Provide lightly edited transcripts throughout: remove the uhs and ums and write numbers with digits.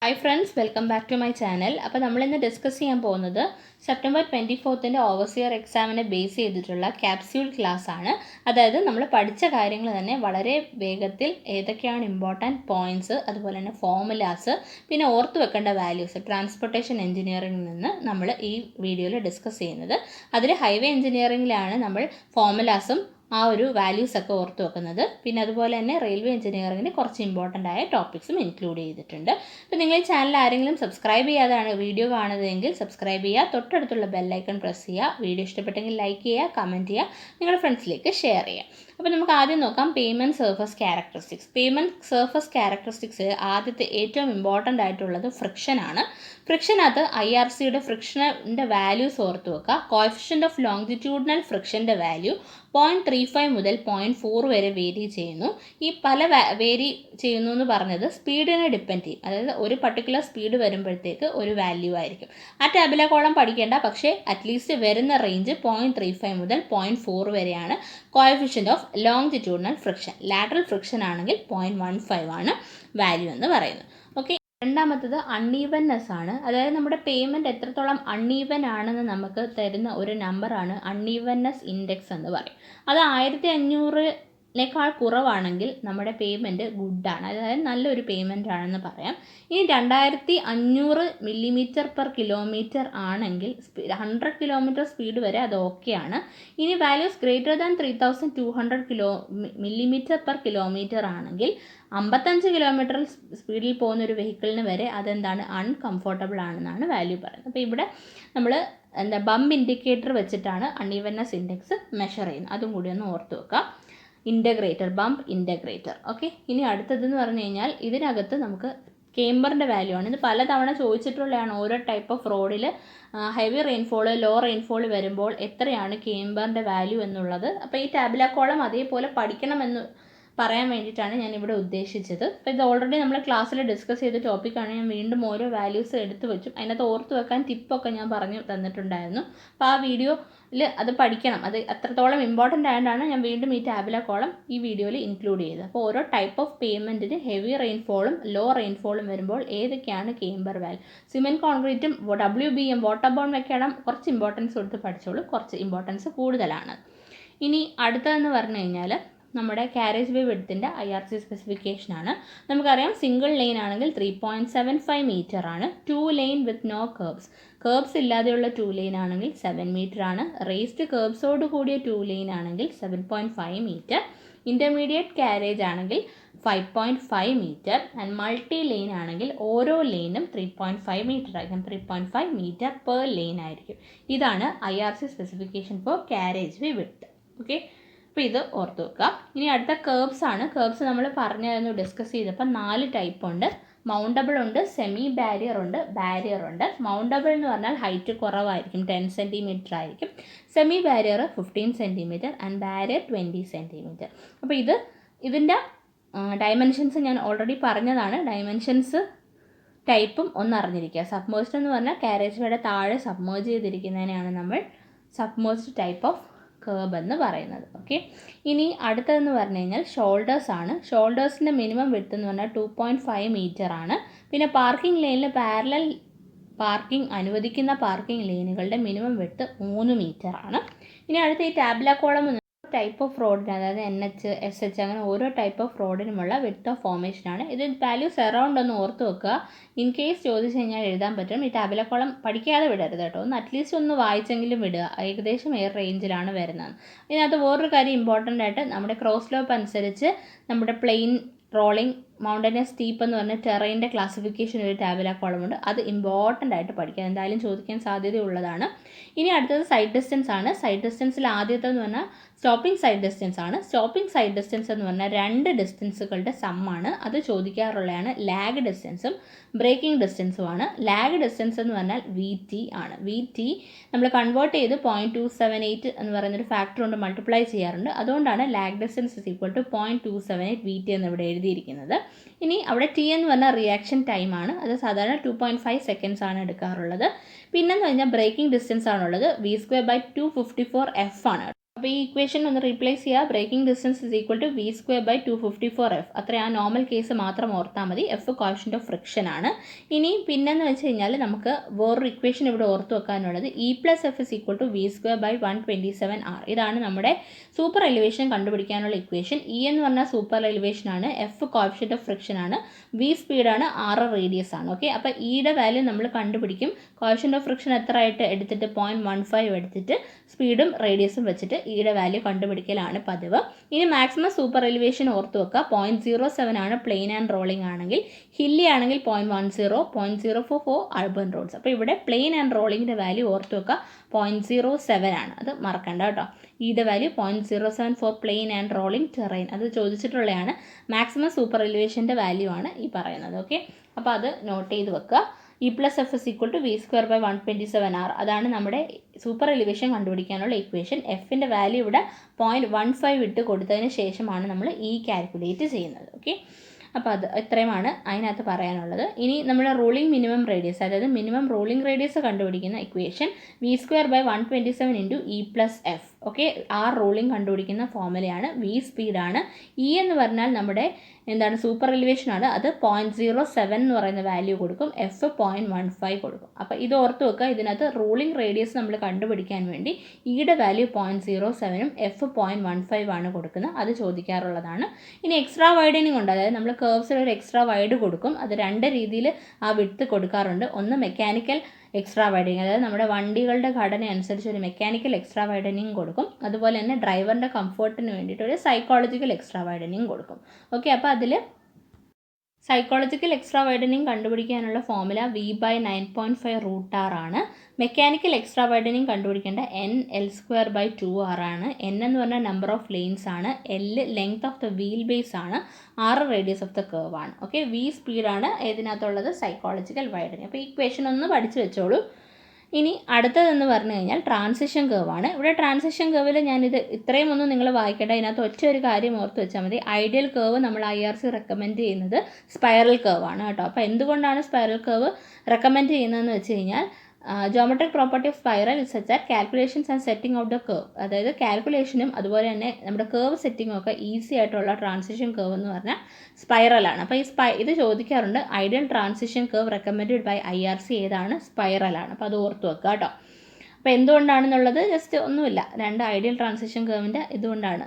Hi friends, welcome back to my channel. അപ്പോൾ നമ്മൾ ഇന്ന് ഡിസ്കസ് ചെയ്യാൻ പോകുന്നത് സെപ്റ്റംബർ 24th ഓവർസിയർ എക്സാമിനെ ബേസ് ചെയ്തിട്ടുള്ള ക്യാപ്സ്യൂൾ ക്ലാസ് ആണ്. അതായത് നമ്മൾ പഠിച്ച കാര്യങ്ങൾ തന്നെ വളരെ വേഗത്തിൽ ഏതൊക്കെയാണ് ഇമ്പോർട്ടൻറ്റ് പോയിന്റ്സ്, അതുപോലെ തന്നെ ഫോർമുലാസ്, പിന്നെ ഓർത്ത് വെക്കേണ്ട വാല്യൂസ് ട്രാൻസ്പോർട്ടേഷൻ എഞ്ചിനീയറിംഗിൽ നിന്ന് നമ്മൾ ഈ വീഡിയോയിൽ ഡിസ്കസ് ചെയ്യുന്നത്. അതിൽ ഹൈവേ എഞ്ചിനീയറിംഗിലാണ് നമ്മൾ ഫോർമുലാസും ആ ഒരു വാല്യൂസൊക്കെ ഓർത്ത് വെക്കുന്നത്. പിന്നെ അതുപോലെ തന്നെ റെയിൽവേ എഞ്ചിനീയറിംഗിന് കുറച്ച് ഇമ്പോർട്ടൻ്റ് ആയ ടോപ്പിക്സും ഇൻക്ലൂഡ് ചെയ്തിട്ടുണ്ട്. അപ്പോൾ നിങ്ങൾ ഈ ചാനൽ ആരെങ്കിലും സബ്സ്ക്രൈബ് ചെയ്യാതാണ് വീഡിയോ കാണുന്നതെങ്കിൽ സബ്സ്ക്രൈബ് ചെയ്യുക, തൊട്ടടുത്തുള്ള ബെല്ലൈക്കൺ പ്രസ് ചെയ്യുക, വീഡിയോ ഇഷ്ടപ്പെട്ടെങ്കിൽ ലൈക്ക് ചെയ്യുക, കമൻറ്റ് ചെയ്യുക, നിങ്ങളുടെ ഫ്രണ്ട്സിലേക്ക് ഷെയർ ചെയ്യുക. അപ്പോൾ നമുക്ക് ആദ്യം നോക്കാം payment surface characteristics. Payment surface characteristics ആദ്യത്തെ ഏറ്റവും ഇമ്പോർട്ടൻ്റ് ആയിട്ടുള്ളത് ഫ്രിക്ഷനാണ്. ഫ്രിക്ഷനകത്ത് IRCയുടെ ഫ്രിക്ഷൻ്റെ വാല്യൂസ് ഓർത്ത് വെക്കുക. കോഎഫിഷ്യൻ്റ് ഓഫ് ലോങ്ജിറ്റ്യൂഡിനൽ ഫ്രിക്ഷൻ്റെ വാല്യൂ 0.35 മുതൽ 0.4 വരെ വേരി ചെയ്യുന്നു. ഈ പല വേരി ചെയ്യുന്നു എന്ന് പറഞ്ഞത് സ്പീഡിനെ ഡിപ്പെൻഡ് ചെയ്യും. അതായത് ഒരു പർട്ടിക്കുലർ സ്പീഡ് വരുമ്പോഴത്തേക്ക് ഒരു വാല്യൂ ആയിരിക്കും. ആ ടാബുലാർ കോളം പഠിക്കേണ്ട, പക്ഷേ അറ്റ്ലീസ്റ്റ് വരുന്ന റേഞ്ച് 0.35 മുതൽ 0.4 വരെയാണ് coefficient of longitudinal friction. Lateral friction ആണെങ്കിൽ 0.15 ആണ് വാല്യൂ എന്ന് പറയുന്നത്. ഓക്കെ, രണ്ടാമത്തത് അൺഈവൻനെസ് ആണ്. അതായത് നമ്മുടെ പേയ്മെൻറ്റ് എത്രത്തോളം അൺഈവൻ ആണെന്ന് നമുക്ക് തരുന്ന ഒരു നമ്പറാണ് അൺഈവൻനെസ് ഇൻഡെക്സ് എന്ന് പറയും. അത് 1500-നേക്കാൾ കുറവാണെങ്കിൽ നമ്മുടെ പേയ്മെൻറ്റ് ഗുഡാണ്, അതായത് നല്ലൊരു പേയ്മെൻറ്റ് ആണെന്ന് പറയാം. ഇനി 2500 mm/km ആണെങ്കിൽ 100 km സ്പീഡ് വരെ അത് ഓക്കെയാണ്. ഇനി വാല്യൂസ് ഗ്രേറ്റർ ദാൻ 3200 mm/km ആണെങ്കിൽ 55 km സ്പീഡിൽ പോകുന്ന ഒരു വെഹിക്കിളിന് വരെ അതെന്താണ് അൺകംഫോർട്ടബിൾ ആണെന്നാണ് വാല്യൂ പറയുന്നത്. അപ്പോൾ ഇവിടെ നമ്മൾ ബംപ് ഇൻഡിക്കേറ്റർ വെച്ചിട്ടാണ് അൺഈവൻനെസ് ഇൻഡെക്സ് മെഷർ ചെയ്യുന്നത്. അതും കൂടി ഒന്ന് ഓർത്ത് വെക്കാം. Integrator, bump integrator. ഓക്കെ, ഇനി അടുത്തതെന്ന് പറഞ്ഞു കഴിഞ്ഞാൽ ഇതിനകത്ത് നമുക്ക് കേംബറിൻ്റെ വാല്യൂ ആണ്. ഇത് പലതവണ ചോദിച്ചിട്ടുള്ളതാണ്. ഓരോ ടൈപ്പ് ഓഫ് റോഡിൽ ഹെവി റെയിൻഫോൾ, ലോ റെയിൻഫോൾ വരുമ്പോൾ എത്രയാണ് കേംബറിൻ്റെ വാല്യൂ എന്നുള്ളത്. അപ്പോൾ ഈ ടാബുലാർ കോളം അതേപോലെ പഠിക്കണമെന്ന് പറയാൻ വേണ്ടിയിട്ടാണ് ഞാൻ ഇവിടെ ഉദ്ദേശിച്ചത്. അപ്പോൾ ഇത് ഓൾറെഡി നമ്മൾ ക്ലാസ്സിൽ ഡിസ്കസ് ചെയ്ത ടോപ്പിക്കാണ്. ഞാൻ വീണ്ടും ഓരോ വാല്യൂസ് എടുത്ത് വെച്ചു. അതിനകത്ത് ഓർത്ത് വെക്കാൻ ടിപ്പൊക്കെ ഞാൻ പറഞ്ഞു തന്നിട്ടുണ്ടായിരുന്നു. അപ്പോൾ ആ വീഡിയോയിൽ അത് പഠിക്കണം. അത് അത്രത്തോളം ഇമ്പോർട്ടൻ്റ് ആയതുകൊണ്ടാണ് ഞാൻ വീണ്ടും ഈ ടാബുലാർ കോളം ഈ വീഡിയോയിൽ ഇൻക്ലൂഡ് ചെയ്തത്. അപ്പോൾ ഓരോ ടൈപ്പ് ഓഫ് പേയ്മെൻറ്റിന് ഹെവി റെയിൻഫോളും ലോ റെയിൻഫോളും വരുമ്പോൾ ഏതൊക്കെയാണ് കേംബർ വാല്യൂ. സിമെൻറ്റ് കോൺക്രീറ്റും WBM വാട്ടർ ബോൺ വെക്കണം, കുറച്ച് ഇമ്പോർട്ടൻസ് കൊടുത്ത് പഠിച്ചോളൂ, കുറച്ച് ഇമ്പോർട്ടൻസ് കൂടുതലാണ്. ഇനി അടുത്തതെന്ന് പറഞ്ഞു കഴിഞ്ഞാൽ നമ്മുടെ കാരേജ് വേ വിഡ്ത്തിൻ്റെ IRC സ്പെസിഫിക്കേഷനാണ്. നമുക്കറിയാം സിംഗിൾ ലൈൻ ആണെങ്കിൽ 3.75 മീറ്റർ ആണ്. 2 ലൈൻ വിത്ത് നോ കേർബ്സ് ഇല്ലാതെയുള്ള 2 ലൈൻ ആണെങ്കിൽ 7 മീറ്റർ ആണ്. റേസ്ഡ് കേർബ്സോട് കൂടിയ 2 ലൈൻ ആണെങ്കിൽ 7.5 മീറ്റർ. ഇൻ്റർമീഡിയറ്റ് കാരേജ് ആണെങ്കിൽ 5.5 മീറ്റർ. ആൻഡ് മൾട്ടി ലൈൻ ആണെങ്കിൽ ഓരോ ലൈനും 3.5 മീറ്റർ ആയിരിക്കും. 3.5 മീറ്റർ പെർ ലൈൻ ആയിരിക്കും. ഇതാണ് IRC സ്പെസിഫിക്കേഷൻ ഫോർ കാരേജ് വേ വിഡ്ത്ത്. ഓക്കെ, അപ്പോൾ ഇത് ഓർത്ത് വെക്കുക. ഇനി അടുത്ത കേർബ്സ് ആണ്. കേർബ്സ് നമ്മൾ പറഞ്ഞായിരുന്നു, ഡിസ്കസ് ചെയ്തപ്പോൾ 4 ടൈപ്പ് ഉണ്ട്. മൗണ്ടബിൾ ഉണ്ട്, സെമി ബാരിയർ ഉണ്ട്, ബാരിയർ ഉണ്ട്. മൗണ്ടബിൾ എന്ന് പറഞ്ഞാൽ ഹൈറ്റ് കുറവായിരിക്കും, 10 സെൻറ്റിമീറ്റർ ആയിരിക്കും. Semi barrier 15 centimetre and barrier 20 centimetre. അപ്പോൾ ഇതിൻ്റെ ഡയമെൻഷൻസ് ഞാൻ ഓൾറെഡി പറഞ്ഞതാണ്. ഡയമെൻഷൻസ് ടൈപ്പും ഒന്ന് അറിഞ്ഞിരിക്കുക. സബ്മേഴ്സ്ഡ് എന്ന് പറഞ്ഞാൽ കാരേജ് വേയുടെ താഴെ സബ്മേർജ് ചെയ്തിരിക്കുന്നതിനെയാണ് നമ്മൾ സബ്മേഴ്സ്ഡ് ടൈപ്പ് ഓഫ് കേർബ് എന്ന് പറയുന്നത്. ഓക്കെ, ഇനി അടുത്തതെന്ന് പറഞ്ഞു കഴിഞ്ഞാൽ ഷോൾഡേഴ്സ് ആണ്. ഷോൾഡേഴ്സിൻ്റെ മിനിമം വിഡ്ത്ത് എന്ന് പറഞ്ഞാൽ 2.5 മീറ്റർ ആണ്. പിന്നെ പാർക്കിംഗ് ലൈനിൽ പാരലൽ പാർക്കിംഗ് അനുവദിക്കുന്ന പാർക്കിംഗ് ലൈനുകളുടെ മിനിമം വിഡ്ത്ത് 3 മീറ്റർ ആണ്. ഇനി അടുത്ത ഈ ടാബുലാർ കോളം ടൈപ്പ് ഓഫ് റോഡിന്, അതായത് NH, SH അങ്ങനെ ഓരോ ടൈപ്പ് ഓഫ് റോഡിനുമുള്ള വിഡ്ത്ത് ഓഫ് ഫോർമേഷനാണ്. ഇത് വാല്യൂസ് അറൗണ്ട് ഒന്ന് ഓർത്ത് വെക്കുക. ഇൻ കേസ് ചോദിച്ചു കഴിഞ്ഞാൽ എഴുതാൻ പറ്റും. ഈ ടാബുലാർ കോളം പഠിക്കാതെ വിടരുത് കേട്ടോ, ഒന്ന് അറ്റ്ലീസ്റ്റ് ഒന്ന് വായിച്ചെങ്കിലും വിടുക. ഏകദേശം റേഞ്ചിലാണ് വരുന്നത്. ഇതിനകത്ത് വേറൊരു കാര്യം ഇമ്പോർട്ടൻ്റ് ആയിട്ട്, നമ്മുടെ ക്രോസ് സ്ലോപ്പ് അനുസരിച്ച് നമ്മുടെ പ്ലെയിൻ, റോളിംഗ്, മൗണ്ടനസ്, സ്റ്റീപ്പ് എന്ന് പറഞ്ഞ ടെറൈൻ്റെ ക്ലാസിഫിക്കേഷൻ ഒരു ടാബുലാർ കോളമുണ്ട്. അത് ഇമ്പോർട്ടൻ്റ് ആയിട്ട് പഠിക്കുക, എന്തായാലും ചോദിക്കാൻ സാധ്യതയുള്ളതാണ്. ഇനി അടുത്തത് സൈഡ് ഡിസ്റ്റൻസ് ആണ്. സൈഡ് ഡിസ്റ്റൻസിൽ ആദ്യത്തെന്ന് പറഞ്ഞാൽ സ്റ്റോപ്പിംഗ് സൈഡ് ഡിസ്റ്റൻസ് ആണ്. സ്റ്റോപ്പിംഗ് സൈഡ് ഡിസ്റ്റൻസ് എന്ന് പറഞ്ഞാൽ 2 ഡിസ്റ്റൻസുകളുടെ സമ്മാണ്. അത് ചോദിക്കാറുള്ളതാണ്. ലാഗ് ഡിസ്റ്റൻസും ബ്രേക്കിംഗ് ഡിസ്റ്റൻസുമാണ്. ലാഗ് ഡിസ്റ്റൻസ് എന്ന് പറഞ്ഞാൽ VT ആണ്. VT നമ്മൾ കൺവേർട്ട് ചെയ്ത് 0.278 എന്ന് പറയുന്നൊരു ഫാക്ടർ കൊണ്ട് മൾട്ടിപ്ലൈ ചെയ്യാറുണ്ട്. അതുകൊണ്ടാണ് ലാഗ് ഡിസ്റ്റൻസ് =0.278 VT എന്ന് ഇവിടെ എഴുതിയിരിക്കുന്നത്. ഇനി അവിടെ T എന്ന് പറഞ്ഞാൽ റിയാക്ഷൻ ടൈം ആണ്. അത് സാധാരണ 2.5 സെക്കൻഡ്സ് ആണ് എടുക്കാറുള്ളത്. പിന്നെന്ന് പറഞ്ഞാൽ ബ്രേക്കിംഗ് ഡിസ്റ്റൻസ് ആണുള്ളത്. V²/254 F ആണ്. അപ്പോൾ ഈ ഇക്വേഷൻ ഒന്ന് റീപ്ലേസ് ചെയ്യുക. Braking distance is equal to v²/254f. അത്ര ആ നോർമൽ കേസ് മാത്രം ഓർത്താൽ മതി. എഫ് കോഷ്യൻ്റ് ഓഫ് ഫ്രിക്ഷൻ ആണ്. ഇനി പിന്നെന്ന് വെച്ച് കഴിഞ്ഞാൽ നമുക്ക് വേറൊരു ഇക്വേഷൻ ഇവിടെ ഓർത്ത് വെക്കാനുള്ളത് E+F is equal to v²/127r. ഇതാണ് നമ്മുടെ സൂപ്പർ എലിവേഷൻ കണ്ടുപിടിക്കാനുള്ള ഇക്വേഷൻ. ഇ എന്ന് പറഞ്ഞാൽ സൂപ്പർ എലിവേഷൻ ആണ്, എഫ് കോഷ്യൻ്റ് ഓഫ് ഫ്രിക്ഷൻ ആണ്, വി സ്പീഡാണ്, ആർ റേഡിയസ് ആണ്. ഓക്കെ, അപ്പോൾ ഇയുടെ വാല്യൂ നമ്മൾ കണ്ടുപിടിക്കും. കോഷ്യൻ്റ് ഓഫ് ഫ്രിക്ഷൻ എത്ര ആയിട്ട് എടുത്തിട്ട് 0.15 എടുത്തിട്ട് സ്പീഡും റേഡിയസും വെച്ചിട്ട് ഇയുടെ വാല്യൂ കണ്ടുപിടിക്കലാണ് പതിവ്. ഇനി മാക്സിമം സൂപ്പർ എലിവേഷൻ ഓർത്ത് വെക്കുക. 0.07 ആണ് പ്ലെയിൻ ആൻഡ് റോളിംഗ് ആണെങ്കിൽ, ഹില്ലി ആണെങ്കിൽ 0.10, 0.044 അർബൻ റോഡ്സ്. അപ്പോൾ ഇവിടെ പ്ലെയിൻ ആൻഡ് റോളിങ്ങിൻ്റെ വാല്യൂ ഓർത്ത് വെക്കുക 0.07 ആണ്. അത് മറക്കണ്ട കേട്ടോ. ഇയുടെ value 0.07 for plain and rolling terrain. അത് ചോദിച്ചിട്ടുള്ളതാണ്. മാക്സിമം സൂപ്പർ എലിവേഷൻ്റെ വാല്യൂ ആണ് ഈ പറയുന്നത്. ഓക്കെ, അപ്പോൾ അത് നോട്ട് ചെയ്ത് വെക്കുക. E+F is equal to v²/127r. അതാണ് നമ്മുടെ സൂപ്പർ എലിവേഷൻ കണ്ടുപിടിക്കാനുള്ള ഇക്വേഷൻ. എഫിൻ്റെ വാല്യൂ ഇവിടെ 0.15 ഇട്ട് കൊടുത്തതിന് ശേഷമാണ് നമ്മൾ ഇ കാൽക്കുലേറ്റ് ചെയ്യുന്നത്. ഓക്കെ, അപ്പോൾ അത് ഇത്രയുമാണ് അതിനകത്ത് പറയാനുള്ളത്. ഇനി നമ്മൾ റോളിംഗ് മിനിമം റേഡിയസ്, അതായത് മിനിമം റോളിംഗ് റേഡിയസ് കണ്ടുപിടിക്കുന്ന equation v²/127 × E+F. Okay, R rolling കണ്ടുപിടിക്കുന്ന ഫോർമുലയാണ്. വി സ്പീഡാണ്. ഇ എന്ന് പറഞ്ഞാൽ നമ്മുടെ എന്താണ് സൂപ്പർ എലിവേഷൻ ആണ്. അത് 0.07 എന്ന് പറയുന്ന വാല്യൂ കൊടുക്കും, എഫ് 0.15 കൊടുക്കും. അപ്പോൾ ഇത് ഓർത്ത് വെക്കുക. ഇതിനകത്ത് റോളിംഗ് റേഡിയസ് നമ്മൾ കണ്ടുപിടിക്കാൻ വേണ്ടി ഇയുടെ വാല്യൂ 0.07ഉം എഫ് 0.15 ആണ് കൊടുക്കുന്നത്. അത് ചോദിക്കാറുള്ളതാണ്. ഇനി എക്സ്ട്രാ വൈഡനിങ് ഉണ്ട്, അതായത് നമ്മൾ കർവ്സിൽ ഒരു എക്സ്ട്രാ വൈഡ് കൊടുക്കും. അത് രണ്ട് രീതിയിൽ ആ വിഡ്ത്ത് കൊടുക്കാറുണ്ട്. ഒന്ന് മെക്കാനിക്കൽ എക്സ്ട്രാ വൈഡനിങ്, അതായത് നമ്മുടെ വണ്ടികളുടെ ഘടന അനുസരിച്ച് ഒരു മെക്കാനിക്കൽ എക്സ്ട്രാ വൈഡനിങ് കൊടുക്കും. അതുപോലെ തന്നെ ഡ്രൈവറിൻ്റെ കംഫർട്ടിന് വേണ്ടിയിട്ട് ഒരു സൈക്കോളജിക്കൽ എക്സ്ട്രാ വൈഡനിങ് കൊടുക്കും. ഓക്കെ, അപ്പോൾ അതിൽ സൈക്കോളജിക്കൽ എക്സ്ട്രാ വൈഡനിങ് കണ്ടുപിടിക്കാനുള്ള ഫോർമുല v/9.5√r ആണ്. മെക്കാനിക്കൽ എക്സ്ട്രാ വൈഡനിങ് കണ്ടുപിടിക്കേണ്ട n/L²/2r ആണ്. n എന്ന് പറഞ്ഞാൽ നമ്പർ ഓഫ് ലെയിൻസ് ആണ്, L length of the wheel base ആണ്, r radius of the curve ആണ്. ഓക്കെ, v സ്പീഡാണ് ഇതിനകത്തുള്ളത് സൈക്കോളജിക്കൽ വൈഡനിങ്. അപ്പോൾ ഈ ഇക്വേഷൻ ഒന്ന് പഠിച്ചു വെച്ചോളൂ. ഇനി അടുത്തതെന്ന് പറഞ്ഞു കഴിഞ്ഞാൽ ട്രാൻസിഷൻ കർവ് ആണ്. ഇവിടെ ട്രാൻസിഷൻ കർവിൽ ഞാനിത് ഇത്രയും ഒന്നും നിങ്ങൾ വായിക്കേണ്ട. ഇതിനകത്ത് ഒറ്റ ഒരു കാര്യം ഓർത്ത് വെച്ചാൽ മതി. ഐഡിയൽ കർവ് നമ്മൾ IRC റെക്കമെൻഡ് ചെയ്യുന്നത് സ്പൈറൽ കർവ് ആണ് കേട്ടോ. അപ്പോൾ എന്തുകൊണ്ടാണ് സ്പൈറൽ കർവ് റെക്കമെൻഡ് ചെയ്യുന്നതെന്ന് വെച്ച് കഴിഞ്ഞാൽ geometric property of spiral is such that calculations and setting out the curve, അതായത് കാൽക്കുലേഷനും അതുപോലെ തന്നെ നമ്മുടെ കർവ് സെറ്റിങ്ങും ഒക്കെ ഈസി ആയിട്ടുള്ള ട്രാൻസിഷൻ കർവ് എന്ന് പറഞ്ഞാൽ സ്പൈറലാണ്. അപ്പോൾ ഇത് ചോദിക്കാറുണ്ട്. Ideal transition curve recommended by IRC ഏതാണ്? സ്പൈറലാണ്. അപ്പോൾ അത് ഓർത്ത് വെക്കുക കേട്ടോ. അപ്പോൾ എന്തുകൊണ്ടാണെന്നുള്ളത് ജസ്റ്റ് ഒന്നുമില്ല, രണ്ട് ഐഡിയൽ ട്രാൻസിഷൻ കർവിൻ്റെ ഇതുകൊണ്ടാണ്.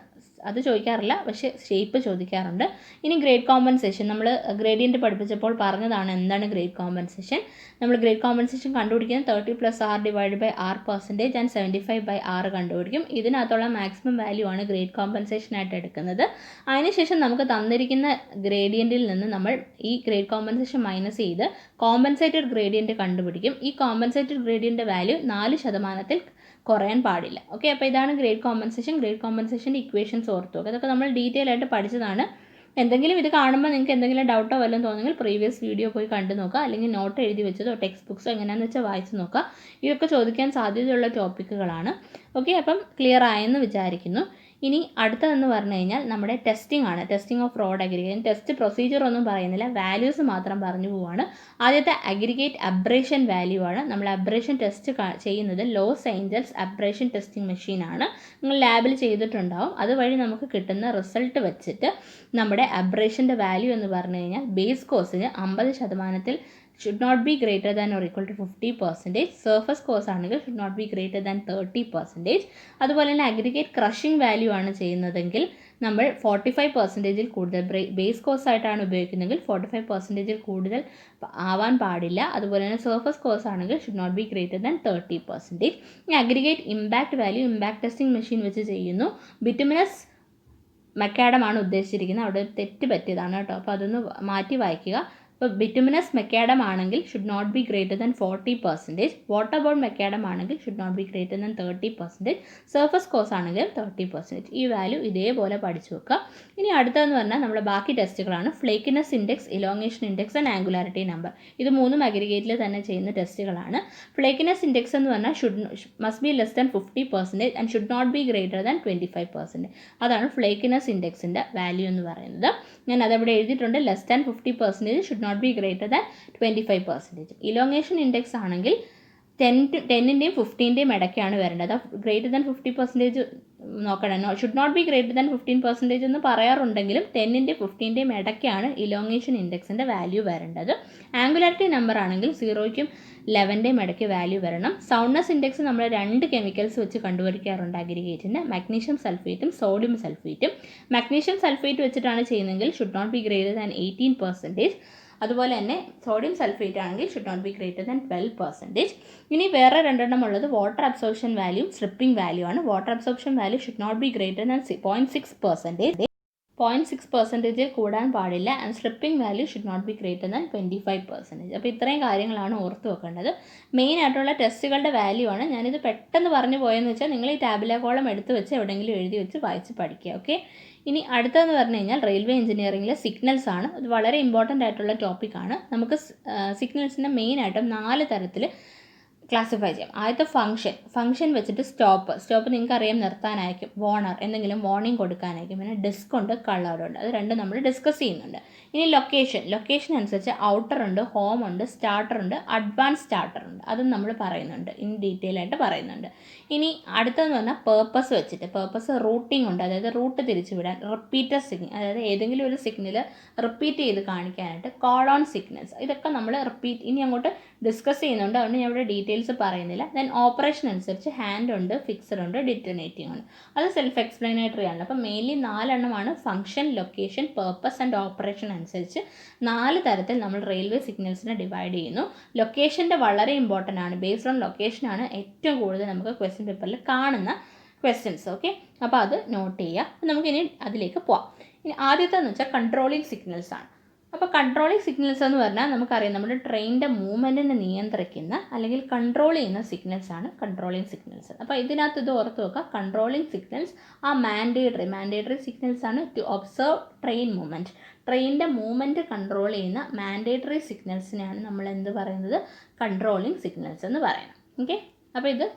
അത് ചോദിക്കാറില്ല, പക്ഷേ ഷേപ്പ് ചോദിക്കാറുണ്ട്. ഇനി ഗ്രേഡ് കോമ്പൻസേഷൻ, നമ്മൾ ഗ്രേഡിയൻറ്റ് പഠിപ്പിച്ചപ്പോൾ പറഞ്ഞതാണ് എന്താണ് ഗ്രേഡ് കോമ്പൻസേഷൻ. നമ്മൾ ഗ്രേഡ് കോമ്പൻസേഷൻ കണ്ടുപിടിക്കുന്നത് 30+r / r% ആൻഡ് 75/r കണ്ടുപിടിക്കും. ഇതിനകത്തുള്ള മാക്സിമം വാല്യൂ ആണ് ഗ്രേഡ് കോമ്പൻസേഷൻ ആയിട്ട് എടുക്കുന്നത്. അതിനുശേഷം നമുക്ക് തന്നിരിക്കുന്ന ഗ്രേഡിയൻറ്റിൽ നിന്ന് നമ്മൾ ഈ ഗ്രേഡ് കോമ്പൻസേഷൻ മൈനസ് ചെയ്ത് കോമ്പൻസേറ്റഡ് ഗ്രേഡിയൻറ്റ് കണ്ടുപിടിക്കും. ഈ കോമ്പൻസേറ്റഡ് ഗ്രേഡിയൻറ്റ് വാല്യൂ 4% കുറയാൻ പാടില്ല. ഓക്കെ, അപ്പോൾ ഇതാണ് ഗ്രേഡ് കോമ്പൻസേഷൻ. ഗ്രേഡ് കോമ്പൻസേഷൻ്റെ ഇക്വേഷൻസ് ഓർത്തു വെക്കുക. അതൊക്കെ നമ്മൾ ഡീറ്റെയിൽ ആയിട്ട് പഠിച്ചതാണ്. എന്തെങ്കിലും ഇത് കാണുമ്പോൾ നിങ്ങൾക്ക് എന്തെങ്കിലും ഡൗട്ടോ വല്ലതും തോന്നുമെങ്കിൽ പ്രീവിയസ് വീഡിയോ പോയി കണ്ടു നോക്കുക, അല്ലെങ്കിൽ നോട്ട് എഴുതി വെച്ചതോ ടെക്സ്റ്റ് ബുക്സോ എങ്ങനെയാണെന്ന് വെച്ചാൽ വായിച്ച് നോക്കുക. ഇതൊക്കെ ചോദിക്കാൻ സാധ്യതയുള്ള ടോപ്പിക്കുകളാണ്. ഓക്കെ, അപ്പം ക്ലിയർ ആയെന്ന് വിചാരിക്കുന്നു. ഇനി അടുത്തതെന്ന് പറഞ്ഞു കഴിഞ്ഞാൽ നമ്മുടെ ടെസ്റ്റിംഗ് ആണ്. Testing off road aggregate. Test procedure ഒന്നും പറയുന്നില്ല, വാല്യൂസ് മാത്രം പറഞ്ഞു പോവാണ്. ആദ്യത്തെ അഗ്രിഗേറ്റ് അബ്രേഷൻ വാല്യൂ ആണ്. നമ്മൾ അബ്രേഷൻ ടെസ്റ്റ് ചെയ്യുന്നത് ലോസ് ഏഞ്ചൽസ് അബ്രേഷൻ ടെസ്റ്റിംഗ് മെഷീനാണ്. നിങ്ങൾ ലാബിൽ ചെയ്തിട്ടുണ്ടാവും. അതുവഴി നമുക്ക് കിട്ടുന്ന റിസൾട്ട് വെച്ചിട്ട് നമ്മുടെ അബ്രേഷൻ്റെ വാല്യൂ എന്ന് പറഞ്ഞു കഴിഞ്ഞാൽ ബേസ് കോഴ്സിന് 50% should not be greater than or equal to 50%. Surface course ആണെങ്കിൽ should not be greater than 30%. അതുപോലെ തന്നെ അഗ്രിഗേറ്റ് ക്രഷിംഗ് വാല്യൂ ആണ് ചെയ്യുന്നതെങ്കിൽ നമ്മൾ 45%-ൽ കൂടുതൽ, ബേസ് കോഴ്സ് ആയിട്ടാണ് ഉപയോഗിക്കുന്നതെങ്കിൽ 45%-ൽ കൂടുതൽ ആവാൻ പാടില്ല. അതുപോലെ തന്നെ സർഫസ് കോഴ്സ് ആണെങ്കിൽ should not be greater than 30%. ഇനി aggregate impact value impact testing machine വെച്ച് ചെയ്യുന്നു. ബിറ്റുമിനസ് മെക്കാഡമാണ് ഉദ്ദേശിച്ചിരിക്കുന്നത്. അവിടെ തെറ്റ് പറ്റിയതാണ് കേട്ടോ. അപ്പോൾ അതൊന്ന് മാറ്റി വായിക്കുക. ഇപ്പോൾ ബിറ്റുമിനസ് മെക്കാഡം ആണെങ്കിൽ should not be greater than 40%. Water bound macadam ആണെങ്കിൽ should not be greater than 30%. Surface course ആണെങ്കിൽ 30%. ഈ വാല്യൂ ഇതേപോലെ പഠിച്ചു വെക്കുക. ഇനി അടുത്തതെന്ന് പറഞ്ഞാൽ നമ്മുടെ ബാക്കി ടെസ്റ്റുകളാണ്. Flakiness index, elongation index and angularity number. ഇത് മൂന്നും അഗ്രിഗേറ്റിൽ തന്നെ ചെയ്യുന്ന ടെസ്റ്റുകളാണ്. ഫ്ലേക്കിനെസ് ഇൻഡെക്സ് എന്ന് പറഞ്ഞാൽ must be less than 50% and should not be greater than 25%. അതാണ് ഫ്ലേക്കിനെസ് ഇൻഡെക്സിൻ്റെ വാല്യൂ എന്ന് പറയുന്നത്. ഞാൻ അതവിടെ എഴുതിയിട്ടുണ്ട്. Less than 50% should not be greater than 25%. Elongation index ആണെങ്കിൽ 10-ന്റെയും 15-ന്റെയും ഇടയ്ക്കാണ് വരേണ്ടത്. ഗ്രേറ്റർ ദാൻ 50% നോക്കണം. Should not be greater than 15% എന്ന് പറയാറുണ്ടെങ്കിലും 10ൻ്റെയും 15ൻ്റെയും ഇടയ്ക്കാണ് ഇലോങ്ങേഷൻ ഇൻഡെക്സിൻ്റെ വാല്യൂ വരേണ്ടത്. ആംഗുലാരിറ്റി നമ്പർ ആണെങ്കിൽ 0യ്ക്കും 11ൻ്റെയും ഇടയ്ക്ക് വാല്യൂ വരണം. സൗണ്ട്നെസ് ഇൻഡെക്സ് നമ്മൾ 2 കെമിക്കൽസ് വെച്ച് കണ്ടുപിടിക്കാറുണ്ട് അഗ്രിഗേറ്റിന്, മഗ്നീഷ്യം സൾഫേറ്റും സോഡിയം സൾഫേറ്റും. മഗ്നീഷ്യം സൾഫേറ്റ് വെച്ചിട്ടാണ് ചെയ്യുന്നതെങ്കിൽ should not be greater than 18%. അതുപോലെ തന്നെ സോഡിയം സൾഫേറ്റ് ആണെങ്കിൽ should not be greater than 12%. ഇനി വേറെ രണ്ടെണ്ണം ഉള്ളത് water absorption value, stripping value ആണ്. Water absorption value should not be greater than 0.6%. 0.6% കൂടാൻ പാടില്ല. And stripping value should not be greater than 25%. അപ്പോൾ ഇത്രയും കാര്യങ്ങളാണ് ഓർത്ത് വെക്കേണ്ടത്. മെയിൻ ആയിട്ടുള്ള ടെസ്റ്റുകളുടെ വാല്യൂ ആണ്. ഞാനിത് പെട്ടെന്ന് പറഞ്ഞു പോയെന്ന് വെച്ചാൽ നിങ്ങൾ ഈ ടാബുലാ കോളം എടുത്ത് വെച്ച് എവിടെയെങ്കിലും എഴുതി വെച്ച് വായിച്ച് പഠിക്കുക. ഓക്കെ. ഇനി അടുത്തതെന്ന് പറഞ്ഞു കഴിഞ്ഞാൽ റെയിൽവേ എഞ്ചിനീയറിംഗിലെ സിഗ്നൽസ് ആണ്. ഇത് വളരെ ഇമ്പോർട്ടൻ്റ് ആയിട്ടുള്ള ടോപ്പിക്കാണ്. നമുക്ക് സിഗ്നൽസിനെ മെയിനായിട്ടും 4 തരത്തിൽ ക്ലാസിഫൈ ചെയ്യാം. ആദ്യത്തെ ഫംഗ്ഷൻ വെച്ചിട്ട് സ്റ്റോപ്പ് നിങ്ങൾക്കറിയാം നിർത്താനായിരിക്കും. വാർണർ എന്തെങ്കിലും വാർണിംഗ് കൊടുക്കാനായിരിക്കും. പിന്നെ ഡിസ്ക് ഉണ്ട്, കളറുണ്ട്. അത് രണ്ടും നമ്മൾ ഡിസ്കസ് ചെയ്യുന്നുണ്ട്. ഇനി ലൊക്കേഷൻ അനുസരിച്ച് ഔട്ടർ ഉണ്ട്, ഹോം ഉണ്ട്, സ്റ്റാർട്ടർ ഉണ്ട്, അഡ്വാൻസ് സ്റ്റാർട്ടർ ഉണ്ട്. അതും നമ്മൾ പറയുന്നുണ്ട്, ഇൻ ഡീറ്റെയിൽ ആയിട്ട് പറയുന്നുണ്ട്. ഇനി അടുത്തതെന്ന് പറഞ്ഞാൽ പേർപ്പസ് റൂട്ടിംഗ് ഉണ്ട്. അതായത് റൂട്ട് തിരിച്ചുവിടാൻ. റിപ്പീറ്റർ സിഗ്നൽ, അതായത് ഏതെങ്കിലും ഒരു സിഗ്നൽ റിപ്പീറ്റ് ചെയ്ത് കാണിക്കാനായിട്ട് കോൾ ഓൺ സിഗ്നൽസ്. ഇതൊക്കെ നമ്മൾ ഇനി അങ്ങോട്ട് ഡിസ്കസ് ചെയ്യുന്നുണ്ട്. അതുകൊണ്ട് ഞാൻ ഇവിടെ ഡീറ്റെയിൽസ് പറയുന്നില്ല. ദെൻ ഓപ്പറേഷൻ അനുസരിച്ച് ഹാൻഡ് ഉണ്ട്, ഫിക്സർ ഉണ്ട്, ഡിറ്റനേറ്റിംഗ് ഉണ്ട്. അത് സെൽഫ് എക്സ്പ്ലനേറ്ററി ആണ്. അപ്പം മെയിൻലി 4 എണ്ണമാണ്. Function, location, purpose and operation അനുസരിച്ച് 4 തരത്തിൽ നമ്മൾ റെയിൽവേ സിഗ്നൽസിനെ ഡിവൈഡ് ചെയ്യുന്നു. ലൊക്കേഷൻ്റെ വളരെ ഇമ്പോർട്ടൻ്റ് ആണ്. ബേസ്ഡ് ഓൺ ലൊക്കേഷനാണ് ഏറ്റവും കൂടുതൽ നമുക്ക് ക്വസ്റ്റ്യൻ പേപ്പറിൽ കാണുന്ന ക്വസ്റ്റ്യൻസ്. ഓക്കെ, അപ്പോൾ അത് നോട്ട് ചെയ്യുക. നമുക്കിനി അതിലേക്ക് പോവാം. ഇനി ആദ്യത്തെന്ന് വെച്ചാൽ കൺട്രോളിങ് സിഗ്നൽസ് ആണ്. അപ്പോൾ കൺട്രോളിങ് സിഗ്നൽസ് എന്ന് പറഞ്ഞാൽ നമുക്കറിയാം നമ്മുടെ ട്രെയിനിൻ്റെ മൂവ്മെൻറ്റിനെ നിയന്ത്രിക്കുന്ന അല്ലെങ്കിൽ കൺട്രോൾ ചെയ്യുന്ന സിഗ്നൽസ് ആണ് കൺട്രോളിങ് സിഗ്നൽസ്. അപ്പോൾ ഇതിനകത്ത് ഇത് ഓർത്ത് വെക്കുക. കൺട്രോളിങ് സിഗ്നൽസ് ആ മാൻഡേറ്ററി സിഗ്നൽസ് ആണ് ടു ഒബ്സർവ് ട്രെയിൻ മൂവ്മെൻറ്റ്. ട്രെയിനിൻ്റെ മൂവ്മെൻറ്റ് കൺട്രോൾ ചെയ്യുന്ന മാൻഡേറ്ററി സിഗ്നൽസിനെയാണ് നമ്മൾ എന്ത് പറയുന്നത്? കൺട്രോളിങ് സിഗ്നൽസ് എന്ന് പറയുന്നത്. ഓക്കെ, അപ്പോൾ ഇത്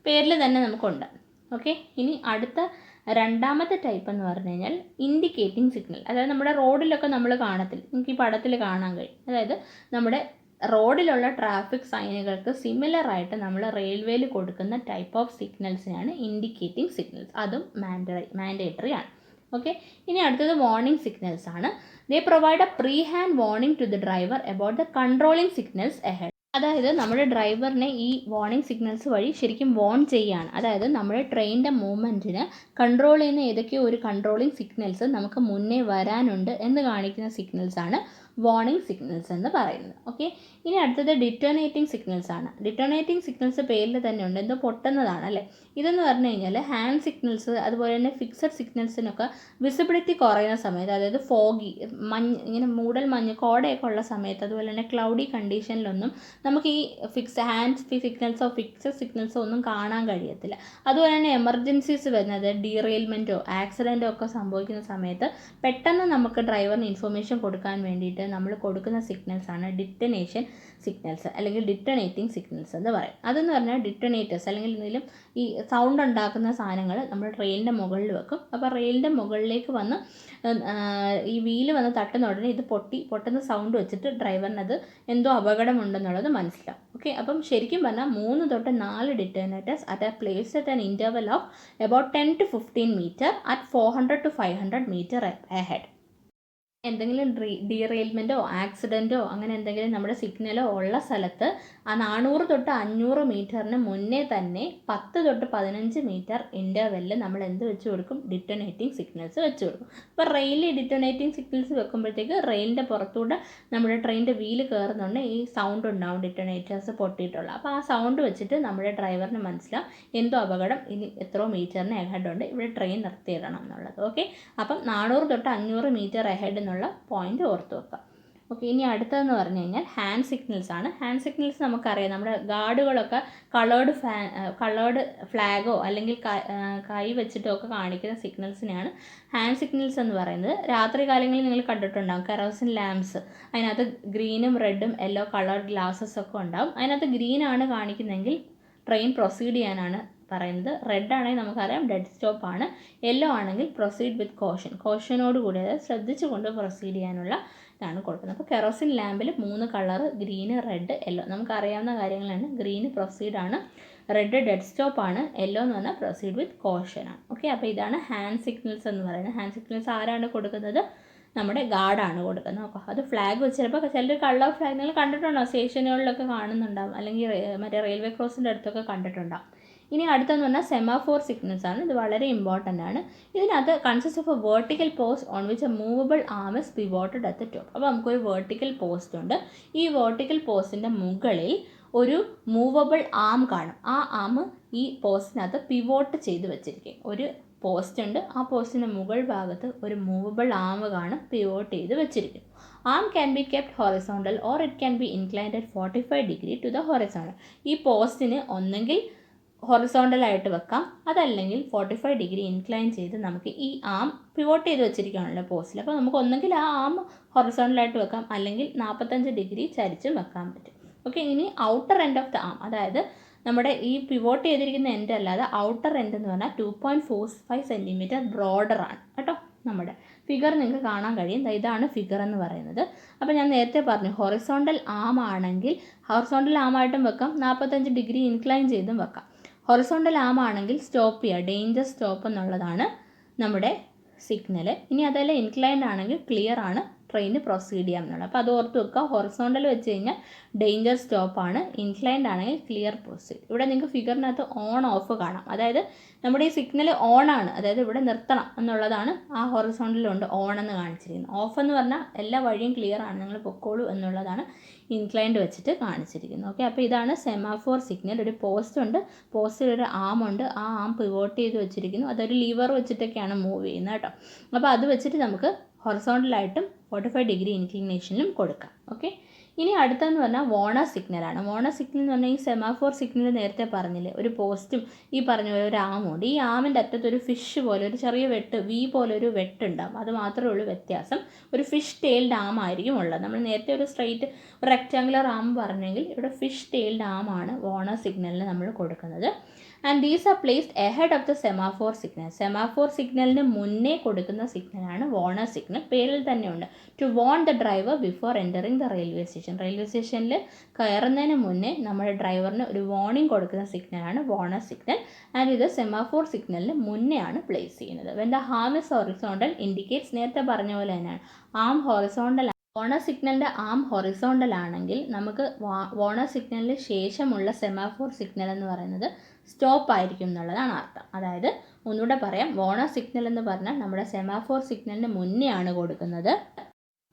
പേരിൽ തന്നെ നമുക്കുണ്ട്. ഓക്കെ, ഇനി അടുത്ത രണ്ടാമത്തെ ടൈപ്പ് എന്ന് പറഞ്ഞു കഴിഞ്ഞാൽ ഇൻഡിക്കേറ്റിംഗ് സിഗ്നൽ. അതായത് നമ്മുടെ റോഡിലൊക്കെ നമ്മൾ കാണത്തില്ല, നിങ്ങൾക്ക് ഈ പടത്തിൽ കാണാൻ കഴിയും. അതായത് നമ്മുടെ റോഡിലുള്ള ട്രാഫിക് സൈനുകൾക്ക് സിമിലറായിട്ട് നമ്മൾ റെയിൽവേയിൽ കൊടുക്കുന്ന ടൈപ്പ് ഓഫ് സിഗ്നൽസിനാണ് ഇൻഡിക്കേറ്റിംഗ് സിഗ്നൽസ്. അതും മാൻഡേറ്ററി ആണ്. ഓക്കെ, ഇനി അടുത്തത് വാർണിംഗ് സിഗ്നൽസ് ആണ്. They provide a pre hand warning to the driver about the controlling signals ahead. അതായത് നമ്മുടെ ഡ്രൈവറിനെ ഈ വാർണിംഗ് സിഗ്നൽസ് വഴി ശരിക്കും വാൺ ചെയ്യുകയാണ്. അതായത് നമ്മുടെ ട്രെയിനിൻ്റെ മൂവ്മെൻറ്റിന് കൺട്രോൾ ചെയ്യുന്ന ഏതൊക്കെയോ ഒരു കൺട്രോളിംഗ് സിഗ്നൽസ് നമുക്ക് മുന്നേ വരാനുണ്ട് എന്ന് കാണിക്കുന്ന സിഗ്നൽസാണ് വാർണിംഗ് സിഗ്നൽസ് എന്ന് പറയുന്നത്. ഓക്കെ, ഇനി അടുത്തത് ഡിറ്റോനേറ്റിംഗ് സിഗ്നൽസ് ആണ്. ഡിറ്റോനേറ്റിംഗ് സിഗ്നൽസ് പേരിൽ തന്നെ ഉണ്ട്, എന്തോ പൊട്ടുന്നതാണ് അല്ലേ. ഇതെന്ന് പറഞ്ഞു കഴിഞ്ഞാൽ ഹാൻഡ് സിഗ്നൽസ് അതുപോലെ തന്നെ ഫിക്സഡ് സിഗ്നൽസിനൊക്കെ വിസിബിലിറ്റി കുറയുന്ന സമയത്ത്, അതായത് ഫോഗി ഇങ്ങനെ മൂടൽ മഞ്ഞ് കോടയൊക്കെ ഉള്ള സമയത്ത്, അതുപോലെ തന്നെ ക്ലൗഡി കണ്ടീഷനിലൊന്നും നമുക്ക് ഈ ഹാൻഡ് ഫിക്സഡ് സിഗ്നൽസോ ഒന്നും കാണാൻ കഴിയത്തില്ല. അതുപോലെ തന്നെ എമർജൻസീസ് വരുന്നത് ഡീറെയിൽമെൻറ്റോ ആക്സിഡൻറ്റോ ഒക്കെ സംഭവിക്കുന്ന സമയത്ത് പെട്ടെന്ന് നമുക്ക് ഡ്രൈവറിന് ഇൻഫർമേഷൻ കൊടുക്കാൻ വേണ്ടിയിട്ട് നമ്മൾ കൊടുക്കുന്ന സിഗ്നൽസാണ് ഡിറ്റനേഷൻ സിഗ്നൽസ് അല്ലെങ്കിൽ ഡിറ്റനേറ്റിംഗ് സിഗ്നൽസ് എന്ന് പറയും. അതെന്ന് പറഞ്ഞാൽ ഡിറ്റനേറ്റേഴ്സ് അല്ലെങ്കിൽ എന്തെങ്കിലും ഈ സൗണ്ട് ഉണ്ടാക്കുന്ന സാധനങ്ങൾ നമ്മൾ റെയിലിൻ്റെ മുകളിൽ വെക്കും. അപ്പോൾ റെയിലിൻ്റെ മുകളിലേക്ക് വന്ന് ഈ വീല് വന്ന് തട്ടുന്ന ഉടനെ ഇത് പൊട്ടുന്ന സൗണ്ട് വെച്ചിട്ട് ഡ്രൈവറിനത് എന്തോ അപകടമുണ്ടെന്നുള്ളത് മനസ്സിലാവും. ഓക്കെ, അപ്പം ശരിക്കും പറഞ്ഞാൽ 3 തൊട്ട് 4 detonators at a place at an interval of about 10 to 15 metre at 400 to 500 metre ahead. എന്തെങ്കിലും ഡീറെയിൽമെൻറ്റോ ആക്സിഡൻറ്റോ അങ്ങനെ എന്തെങ്കിലും നമ്മുടെ സിഗ്നലോ ഉള്ള സ്ഥലത്ത് ആ 400 തൊട്ട് 500 മീറ്ററിന് മുന്നേ തന്നെ 10 തൊട്ട് 15 മീറ്റർ ഇൻ്റർവെല്ലിൽ നമ്മൾ എന്ത് വെച്ച് കൊടുക്കും? ഡിറ്റനേറ്റിംഗ് സിഗ്നൽസ് വെച്ച് കൊടുക്കും. അപ്പോൾ റെയിലിൽ ഡിറ്റനേറ്റിംഗ് സിഗ്നൽസ് വെക്കുമ്പോഴത്തേക്ക് റെയിലിൻ്റെ പുറത്തൂടെ നമ്മുടെ ട്രെയിനിൻ്റെ വീല് കയറുന്നുണ്ട് ഈ സൗണ്ട് ഉണ്ടാവും, ഡിറ്റനേറ്റേഴ്സ് പൊട്ടിയിട്ടുള്ള. അപ്പോൾ ആ സൗണ്ട് വെച്ചിട്ട് നമ്മുടെ ഡ്രൈവറിന് മനസ്സിലാവും എന്തോ അപകടം ഇനി എത്രയോ മീറ്ററിന് എഹെഡ് ഉണ്ട്, ഇവിടെ ട്രെയിൻ നിർത്തിയിടണം എന്നുള്ളത്. ഓക്കെ, അപ്പം 400 തൊട്ട് 500 മീറ്റർ എഹെഡ് എന്നുള്ള പോയിന്റ് ഓർത്ത് വെക്കുക. ഓക്കെ, ഇനി അടുത്തതെന്ന് പറഞ്ഞു കഴിഞ്ഞാൽ ഹാൻഡ് സിഗ്നൽസ് ആണ്. ഹാൻഡ് സിഗ്നൽസ് നമുക്കറിയാം, നമ്മുടെ ഗാർഡുകളൊക്കെ കളേർഡ് ഫ്ലാഗോ അല്ലെങ്കിൽ കൈ വെച്ചിട്ടോ ഒക്കെ കാണിക്കുന്ന സിഗ്നൽസിനെയാണ് ഹാൻഡ് സിഗ്നൽസ് എന്ന് പറയുന്നത്. രാത്രി കാലങ്ങളിൽ നിങ്ങൾ കണ്ടിട്ടുണ്ടാകും കെറോസിൻ ലാംപ്സ്, അതിനകത്ത് ഗ്രീനും റെഡും യെല്ലോ കളർ ഗ്ലാസസ് ഒക്കെ ഉണ്ടാവും. അതിനകത്ത് ഗ്രീനാണ് കാണിക്കുന്നതെങ്കിൽ ട്രെയിൻ പ്രൊസീഡ് ചെയ്യാനാണ് പറയുന്നത്. റെഡ് ആണെങ്കിൽ നമുക്കറിയാം ഡെഡ് സ്റ്റോപ്പ് ആണ്. യെല്ലോ ആണെങ്കിൽ പ്രൊസീഡ് വിത്ത് കോഷനോട് കൂടി, അതായത് ശ്രദ്ധിച്ചുകൊണ്ട് പ്രൊസീഡ് ചെയ്യാനുള്ള ഇതാണ് കൊടുക്കുന്നത്. അപ്പോൾ കെറോസിൻ ലാമ്പിൽ 3 കളർ ഗ്രീന് റെഡ് യെല്ലോ നമുക്കറിയാവുന്ന കാര്യങ്ങളാണ്. ഗ്രീന് പ്രൊസീഡ് ആണ്, റെഡ് ഡെഡ് സ്റ്റോപ്പ് ആണ്, യെല്ലോ എന്ന് പറഞ്ഞാൽ പ്രൊസീഡ് വിത്ത് കോഷൻ ആണ്. ഓക്കെ, അപ്പോൾ ഇതാണ് ഹാൻഡ് സിഗ്നൽസ് എന്ന് പറയുന്നത്. ഹാൻഡ് സിഗ്നൽസ് ആരാണ് കൊടുക്കുന്നത്? നമ്മുടെ ഗാർഡാണ് കൊടുക്കുന്നത്. അപ്പോൾ അത് ഫ്ലാഗ് വെച്ച് ചിലപ്പോൾ ചിലർ കളർ ഫ്ലാഗ് നിങ്ങൾ കണ്ടിട്ടുണ്ടാവും, സ്റ്റേഷനുകളിലൊക്കെ കാണുന്നുണ്ടാവും, അല്ലെങ്കിൽ മറ്റേ റെയിൽവേ ക്രോസിൻ്റെ അടുത്തൊക്കെ കണ്ടിട്ടുണ്ടാവും. ഇനി അടുത്തെന്ന് പറഞ്ഞാൽ സെമാഫോർ സിഗ്നൽസ് ആണ്. ഇത് വളരെ ഇമ്പോർട്ടൻ്റ് ആണ്. ഇതിനകത്ത് consist of a vertical post on which a movable arm is pivoted at the top. അപ്പോൾ നമുക്കൊരു വേർട്ടിക്കൽ പോസ്റ്റ് ഉണ്ട്. ഈ വേർട്ടിക്കൽ പോസ്റ്റിൻ്റെ മുകളിൽ ഒരു മൂവബിൾ ആം കാണും. ആ ആം ഈ പോസ്റ്റിനകത്ത് പിവോട്ട് ചെയ്ത് വെച്ചിരിക്കും. ഒരു പോസ്റ്റ് ഉണ്ട്, ആ പോസ്റ്റിൻ്റെ മുകൾ ഭാഗത്ത് ഒരു മൂവബിൾ ആം കാണും, പിവോട്ട് ചെയ്ത് വെച്ചിരിക്കും. Arm can be kept horizontal or it can be inclined at 45 degree to the horizontal. ഈ പോസ്റ്റിന് ഒന്നെങ്കിൽ ഹൊറിസോണ്ടലായിട്ട് വെക്കാം, അതല്ലെങ്കിൽ 45 ഡിഗ്രി ഇൻക്ലൈൻ ചെയ്ത് നമുക്ക് ഈ ആം പിവോട്ട് ചെയ്ത് വെച്ചിരിക്കുകയാണല്ലോ പോസ്റ്റിൽ. അപ്പോൾ നമുക്ക് ഒന്നെങ്കിൽ ആ ആം ഹൊറിസോണ്ടലായിട്ട് വെക്കാം, അല്ലെങ്കിൽ 45 ഡിഗ്രി ചരിച്ചും വെക്കാൻ പറ്റും. ഓക്കെ, ഇനി ഔട്ടർ എൻഡ് ഓഫ് ദ ആം, അതായത് നമ്മുടെ ഈ പിവോട്ട് ചെയ്തിരിക്കുന്ന എൻഡ് അല്ലാതെ ഔട്ടർ എൻഡ് എന്ന് പറഞ്ഞാൽ 2.45 സെൻറ്റിമീറ്റർ ബ്രോഡർ ആണ് കേട്ടോ. നമ്മുടെ ഫിഗർ നിങ്ങൾക്ക് കാണാൻ കഴിയും. ഇതാണ് ഫിഗർ എന്ന് പറയുന്നത്. അപ്പോൾ ഞാൻ നേരത്തെ പറഞ്ഞു, ഹൊറിസോണ്ടൽ ആം ആണെങ്കിൽ ഹൊറിസോണ്ടൽ ആമായിട്ടും വെക്കാം, 45 ഡിഗ്രി ഇൻക്ലൈൻ ചെയ്തും വെക്കാം. ഹൊറിസോണ്ടൽ ആം ആണെങ്കിൽ സ്റ്റോപ്പ് ചെയ്യുക, ഡേഞ്ചർ സ്റ്റോപ്പ് എന്നുള്ളതാണ് നമ്മുടെ സിഗ്നൽ. ഇനി അതല്ല ഇൻക്ലൈൻഡ് ആണെങ്കിൽ ക്ലിയർ ആണ്, ട്രെയിന് പ്രൊസീഡ് ചെയ്യാം എന്നുള്ളത്. അപ്പോൾ അത് ഓർത്ത് വെക്കുക. ഹൊറിസോണ്ടൽ വെച്ച് കഴിഞ്ഞാൽ ഡേഞ്ചർ സ്റ്റോപ്പാണ്, ഇൻക്ലൈൻഡ് ആണെങ്കിൽ ക്ലിയർ പ്രൊസീഡ്. ഇവിടെ നിങ്ങൾക്ക് ഫിഗറിനകത്ത് ഓൺ ഓഫ് കാണാം. അതായത് നമ്മുടെ ഈ സിഗ്നൽ ഓൺ ആണ്, അതായത് ഇവിടെ നിർത്തണം എന്നുള്ളതാണ് ആ ഹൊറിസോണ്ടലുണ്ട് ഓൺ എന്ന് കാണിച്ചിരിക്കുന്നത്. ഓഫ് എന്ന് പറഞ്ഞാൽ എല്ലാ വഴിയും ക്ലിയർ ആണ്, നിങ്ങൾ പൊക്കോളൂ എന്നുള്ളതാണ് ഇൻക്ലൈൻഡ് വെച്ചിട്ട് കാണിച്ചിരിക്കുന്നത്. ഓക്കെ, അപ്പോൾ ഇതാണ് സെമാഫോർ സിഗ്നൽ. ഒരു പോസ്റ്റ് ഉണ്ട്, പോസ്റ്റിൽ ഒരു ആം ഉണ്ട്, ആ ആം പിവോട്ട് ചെയ്ത് വെച്ചിരിക്കുന്നു. അതൊരു ലിവർ വെച്ചിട്ടൊക്കെയാണ് മൂവ് ചെയ്യുന്നത് കേട്ടോ. അപ്പോൾ അത് വെച്ചിട്ട് നമുക്ക് ഹൊറിസോണ്ടലായിട്ടും 45 ഡിഗ്രി ഇൻക്ലിനേഷനിലും കൊടുക്കാം. ഓക്കെ, ഇനി അടുത്തെന്ന് പറഞ്ഞാൽ വോണർ സിഗ്നലാണ്. വോണർ സിഗ്നൽ എന്ന് പറഞ്ഞാൽ ഈ സെമാഫോർ സിഗ്നൽ നേരത്തെ പറഞ്ഞില്ലേ, ഒരു പോസ്റ്റും ഈ പറഞ്ഞ പോലെ ഒരു ആമുണ്ട്. ഈ ആമിൻ്റെ അറ്റത്ത് ഒരു ഫിഷ് പോലെ ഒരു ചെറിയ വെട്ട്, വി പോലെ ഒരു വെട്ടുണ്ടാകും. അത് മാത്രമേ ഉള്ളൂ വ്യത്യാസം. ഒരു ഫിഷ് ടെയിൽഡ് ആം ആയിരിക്കും ഉള്ളത്. നമ്മൾ നേരത്തെ ഒരു സ്ട്രൈറ്റ് ഒരു റെക്റ്റാങ്കുലർ ആം പറഞ്ഞെങ്കിൽ ഇവിടെ ഫിഷ് ടെയിൽഡ് ആമാണ് വോണർ സിഗ്നലിന് നമ്മൾ കൊടുക്കുന്നത്. And these are placed ahead of the semaphore signal. Semaphore സിഗ്നലിന് മുന്നേ കൊടുക്കുന്ന സിഗ്നലാണ് വോണർ സിഗ്നൽ. പേരിൽ തന്നെയുണ്ട്, to warn the driver before entering the railway station. Railway സ്റ്റേഷനിൽ കയറുന്നതിന് മുന്നേ നമ്മുടെ ഡ്രൈവറിന് ഒരു വാർണിംഗ് കൊടുക്കുന്ന സിഗ്നലാണ് വോണർ സിഗ്നൽ. ആൻഡ് ഇത് സെമാഫോർ സിഗ്നലിന് മുന്നേ ആണ് പ്ലേസ് ചെയ്യുന്നത്. When the arm is horizontal indicates, നേരത്തെ പറഞ്ഞ പോലെ തന്നെയാണ്, ആം ഹൊറിസോണ്ടൽ. വോണർ സിഗ്നലിൻ്റെ ആം ഹൊറിസോണ്ടൽ ആണെങ്കിൽ നമുക്ക് വോണർ സിഗ്നലിന് ശേഷമുള്ള സെമാഫോർ സിഗ്നൽ എന്ന് പറയുന്നത് സ്റ്റോപ്പ് ആയിരിക്കും എന്നുള്ളതാണ് അർത്ഥം. അതായത് ഒന്നുകൂടെ പറയാം, വോണർ സിഗ്നൽ എന്ന് പറഞ്ഞാൽ നമ്മുടെ സെമാഫോർ സിഗ്നലിന് മുന്നേ ആണ് കൊടുക്കുന്നത്.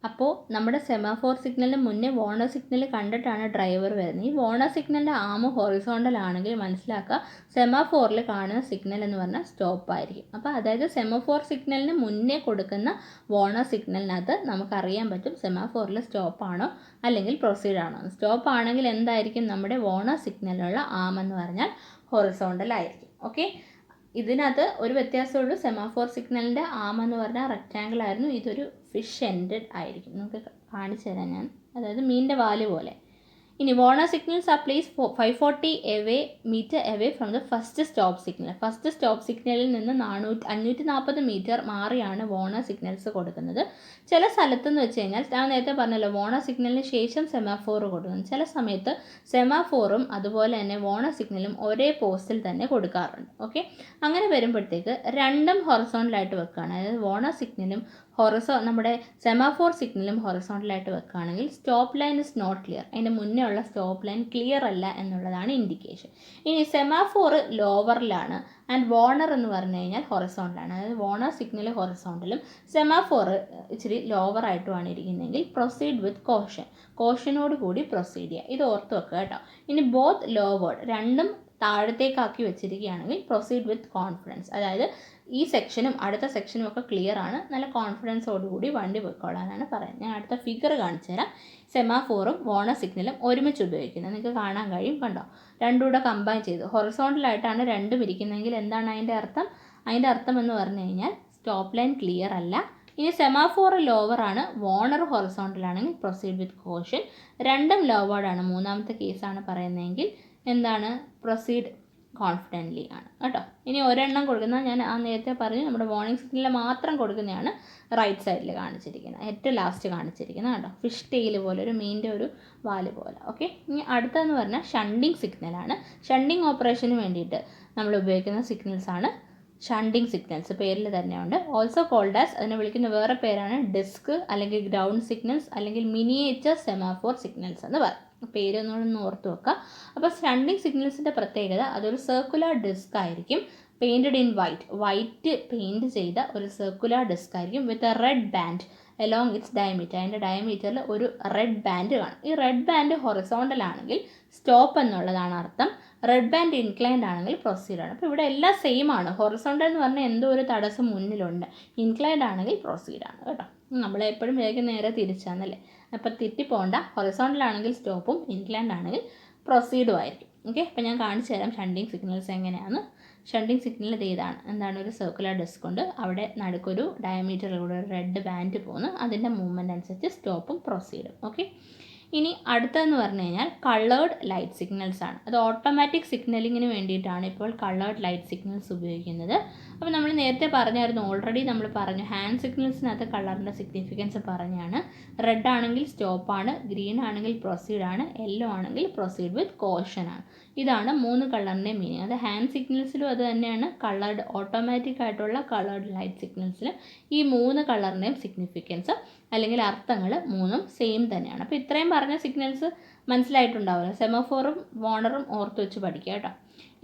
അപ്പോൾ നമ്മുടെ സെമാഫോർ സിഗ്നലിന് മുന്നേ വോണർ സിഗ്നൽ കണ്ടിട്ടാണ് ഡ്രൈവർ വരുന്നത്. ഈ വോണർ സിഗ്നലിൻ്റെ ആം ഹൊറിസോണ്ടൽ ആണെങ്കിൽ മനസ്സിലാക്കുക, സെമാഫോറിൽ കാണുന്ന സിഗ്നൽ എന്ന് പറഞ്ഞാൽ സ്റ്റോപ്പ് ആയിരിക്കും. അപ്പോൾ അതായത് സെമാഫോർ സിഗ്നലിന് മുന്നേ കൊടുക്കുന്ന വോണർ സിഗ്നലിനകത്ത് നമുക്കറിയാൻ പറ്റും സെമാഫോറിൽ സ്റ്റോപ്പാണോ അല്ലെങ്കിൽ പ്രൊസീഡ് ആണോ. സ്റ്റോപ്പ് ആണെങ്കിൽ എന്തായിരിക്കും, നമ്മുടെ വോണർ സിഗ്നലിനുള്ള ആം എന്ന് പറഞ്ഞാൽ ഹൊറിസോണ്ടൽ ആയിരിക്കും. ഓക്കെ, ഇതിനകത്ത് ഒരു വ്യത്യാസമുള്ളൂ, സെമാഫോർ സിഗ്നലിൻ്റെ ആം എന്ന് പറഞ്ഞാൽ റെക്റ്റാങ്കിൾ ആയിരുന്നു, ഇതൊരു ഫിഷ് എൻഡഡ് ആയിരിക്കും. നമുക്ക് കാണിച്ചു തരാം ഞാൻ, അതായത് മീനിൻ്റെ വാല് പോലെ. ഇനി warner signals are place 540 metre away from the first stop signal. First stop സിഗ്നലിൽ നിന്ന് 540 മീറ്റർ മാറിയാണ് വോണർ സിഗ്നൽസ് കൊടുക്കുന്നത്. ചില സ്ഥലത്തെന്ന് വെച്ച് കഴിഞ്ഞാൽ ഞാൻ നേരത്തെ പറഞ്ഞല്ലോ, വോണർ സിഗ്നലിന് ശേഷം സെമാഫോർ കൊടുക്കുന്നു. ചില സമയത്ത് സെമാഫോറും അതുപോലെ തന്നെ വോണർ സിഗ്നലും ഒരേ പോസ്റ്റിൽ തന്നെ കൊടുക്കാറുണ്ട്. ഓക്കെ, അങ്ങനെ വരുമ്പോഴത്തേക്ക് രണ്ടും ഹൊറിസോണ്ടലായിട്ട് വെക്കുകയാണ്. അതായത് വോണർ സിഗ്നലും നമ്മുടെ സെമാഫോർ സിഗ്നലും ഹൊറിസോണ്ടലായിട്ട് വെക്കുകയാണെങ്കിൽ stop line is not clear, അതിൻ്റെ മുന്നേ ഉള്ള സ്റ്റോപ്പ് ലൈൻ ക്ലിയർ അല്ല എന്നുള്ളതാണ് ഇൻഡിക്കേഷൻ. ഇനി സെമാഫോർ ലോവറിലാണ് ആൻഡ് വോണർ എന്ന് പറഞ്ഞു കഴിഞ്ഞാൽ ഹൊറിസോണ്ടലാണ്. അതായത് വോണർ സിഗ്നൽ ഹൊറിസോണ്ടലും സെമാഫോർ ഇച്ചിരി ലോവറായിട്ടുമാണ് ഇരിക്കുന്നതെങ്കിൽ പ്രൊസീഡ് വിത്ത് കോഷനോട് കൂടി പ്രൊസീഡ് ചെയ്യുക. ഇത് ഓർത്ത് വെക്കുക കേട്ടോ. ഇനി ബോത്ത് ലോവേർഡ്, രണ്ടും താഴത്തേക്കാക്കി വെച്ചിരിക്കുകയാണെങ്കിൽ പ്രൊസീഡ് വിത്ത് കോൺഫിഡൻസ്, അതായത് ഈ സെക്ഷനും അടുത്ത സെക്ഷനും ഒക്കെ ക്ലിയർ ആണ്, നല്ല കോൺഫിഡൻസോടുകൂടി വണ്ടി പോയിക്കോളാനാണ് പറയുന്നത്. ഞാൻ അടുത്ത ഫിഗർ കാണിച്ചു തരാം. സെമാഫോറും വോണർ സിഗ്നലും ഒരുമിച്ച് ഉപയോഗിക്കുന്നത് നിങ്ങൾക്ക് കാണാൻ കഴിയും. കണ്ടോ, രണ്ടും കൂടെ കമ്പൈൻ ചെയ്ത് ഹൊറിസോണ്ടലായിട്ടാണ് രണ്ടും ഇരിക്കുന്നതെങ്കിൽ എന്താണ് അതിൻ്റെ അർത്ഥം? അതിൻ്റെ അർത്ഥം എന്ന് പറഞ്ഞു കഴിഞ്ഞാൽ സ്റ്റോപ്പ് ലൈൻ ക്ലിയർ അല്ല. ഇനി സെമാഫോർ ലോവറാണ്, വോണർ ഹൊറിസോണ്ടലാണെങ്കിൽ പ്രൊസീഡ് വിത്ത് കോഷൻ. രണ്ടും ലോവേർഡാണ്, മൂന്നാമത്തെ കേസാണ് പറയുന്നതെങ്കിൽ എന്താണ്, പ്രൊസീഡ് കോൺഫിഡൻ്റ്ലി ആണ് കേട്ടോ. ഇനി ഒരെണ്ണം കൊടുക്കുന്ന ഞാൻ നേരത്തെ പറഞ്ഞു നമ്മുടെ വാർണിംഗ് സിഗ്നൽ മാത്രം കൊടുക്കുന്നതാണ് റൈറ്റ് സൈഡിൽ കാണിച്ചിരിക്കുന്നത്, ഏറ്റവും ലാസ്റ്റ് കാണിച്ചിരിക്കുന്നത് കേട്ടോ. ഫിഷ് ടെയിൽ പോലെ, ഒരു മീനിൻ്റെ ഒരു വാല് പോലെ. ഓക്കെ, ഇനി അടുത്തതെന്ന് പറഞ്ഞാൽ ഷണ്ടിങ് സിഗ്നലാണ്. ഷണ്ടിങ് ഓപ്പറേഷന് വേണ്ടിയിട്ട് നമ്മൾ ഉപയോഗിക്കുന്ന സിഗ്നൽസാണ് ഷണ്ടിങ് സിഗ്നൽസ്, പേരിൽ തന്നെയുണ്ട്. ഓൾസോ കോൾഡ് ആസ്, അതിനെ വിളിക്കുന്ന വേറെ പേരാണ് ഡിസ്ക് അല്ലെങ്കിൽ ഗ്രൗണ്ട് സിഗ്നൽസ് അല്ലെങ്കിൽ മിനിയേച്ചർ സെമാഫോർ സിഗ്നൽസ് എന്ന് പറയും. പേരൊന്നും ഓർത്ത് വെക്കുക. അപ്പോൾ ഷണ്ടിങ് സിഗ്നൽസിൻ്റെ പ്രത്യേകത അതൊരു സർക്കുലർ ഡിസ്ക് ആയിരിക്കും, പെയിൻറ്റഡ് ഇൻ വൈറ്റ് പെയിൻറ്റ് ചെയ്ത ഒരു സർക്കുലർ ഡിസ്ക് ആയിരിക്കും with a red band along it's diameter. അതിൻ്റെ ഡയമീറ്ററിൽ ഒരു റെഡ് ബാൻഡ് കാണും. ഈ റെഡ് ബാൻഡ് ഹൊറിസോണ്ടൽ ആണെങ്കിൽ സ്റ്റോപ്പ് എന്നുള്ളതാണ് അർത്ഥം, റെഡ് ബാൻഡ് ഇൻക്ലൈൻഡ് ആണെങ്കിൽ പ്രൊസീഡ് ആണ്. അപ്പോൾ ഇവിടെ എല്ലാം സെയിം ആണ്. ഹൊറിസോണ്ടൽ എന്ന് പറഞ്ഞാൽ എന്തോ ഒരു തടസ്സം മുന്നിലുണ്ട്, ഇൻക്ലൈൻഡ് ആണെങ്കിൽ പ്രൊസീഡ് ആണ് കേട്ടോ. നമ്മളെപ്പോഴും വേഗം നേരെ തിരിച്ചാന്നല്ലേ, അപ്പോൾ തെറ്റിപ്പോണ്ട. ഹൊറിസോണ്ടൽ ആണെങ്കിൽ സ്റ്റോപ്പും ഇൻക്ലൈൻഡ് ആണെങ്കിൽ പ്രൊസീഡും ആയിരിക്കും. ഓക്കെ, അപ്പോൾ ഞാൻ കാണിച്ചു തരാം ഷണ്ടിങ് സിഗ്നൽസ് എങ്ങനെയാണ്. ഷണ്ടിങ് സിഗ്നൽ ഇതാണ്, എന്താണ് ഒരു സർക്കുലർ ഡിസ്ക് ഉണ്ട്, അവിടെ നടുക്കൊരു ഡയമീറ്ററിലൂടെ ഒരു റെഡ് ബാൻഡ് പോകുന്നു, അതിൻ്റെ മൂവ്മെൻറ്റ് അനുസരിച്ച് സ്റ്റോപ്പും പ്രൊസീഡും. ഓക്കെ, ഇനി അടുത്തതെന്ന് പറഞ്ഞു കഴിഞ്ഞാൽ കളേർഡ് ലൈറ്റ് സിഗ്നൽസ് ആണ്. അത് ഓട്ടോമാറ്റിക് സിഗ്നലിങ്ങിന് വേണ്ടിയിട്ടാണ് ഇപ്പോൾ കളേർഡ് ലൈറ്റ് സിഗ്നൽസ് ഉപയോഗിക്കുന്നത്. അപ്പോൾ നമ്മൾ നേരത്തെ പറഞ്ഞായിരുന്നു, ഓൾറെഡി നമ്മൾ പറഞ്ഞു ഹാൻഡ് സിഗ്നൽസിനകത്ത് കളറിൻ്റെ സിഗ്നിഫിക്കൻസ് പറഞ്ഞാണ്. റെഡ് ആണെങ്കിൽ സ്റ്റോപ്പാണ്, ഗ്രീൻ ആണെങ്കിൽ പ്രൊസീഡാണ്, യെല്ലോ ആണെങ്കിൽ പ്രൊസീഡ് വിത്ത് കോഷൻ ആണ്. ഇതാണ് 3 കളറിൻ്റെ മീനിങ്. അത് ഹാൻഡ് സിഗ്നൽസിലും അത് തന്നെയാണ്. കളേർഡ് ഓട്ടോമാറ്റിക് ആയിട്ടുള്ള കളേർഡ് ലൈറ്റ് സിഗ്നൽസിൽ ഈ 3 കളറിൻ്റെയും സിഗ്നിഫിക്കൻസ് അല്ലെങ്കിൽ അർത്ഥങ്ങൾ 3ഉം സെയിം തന്നെയാണ്. അപ്പോൾ ഇത്രയും പറഞ്ഞ സിഗ്നൽസ് മനസ്സിലായിട്ടുണ്ടാവില്ല. സെമഫോറും വാർണറും ഓർത്ത് വെച്ച് പഠിക്കുക കേട്ടോ.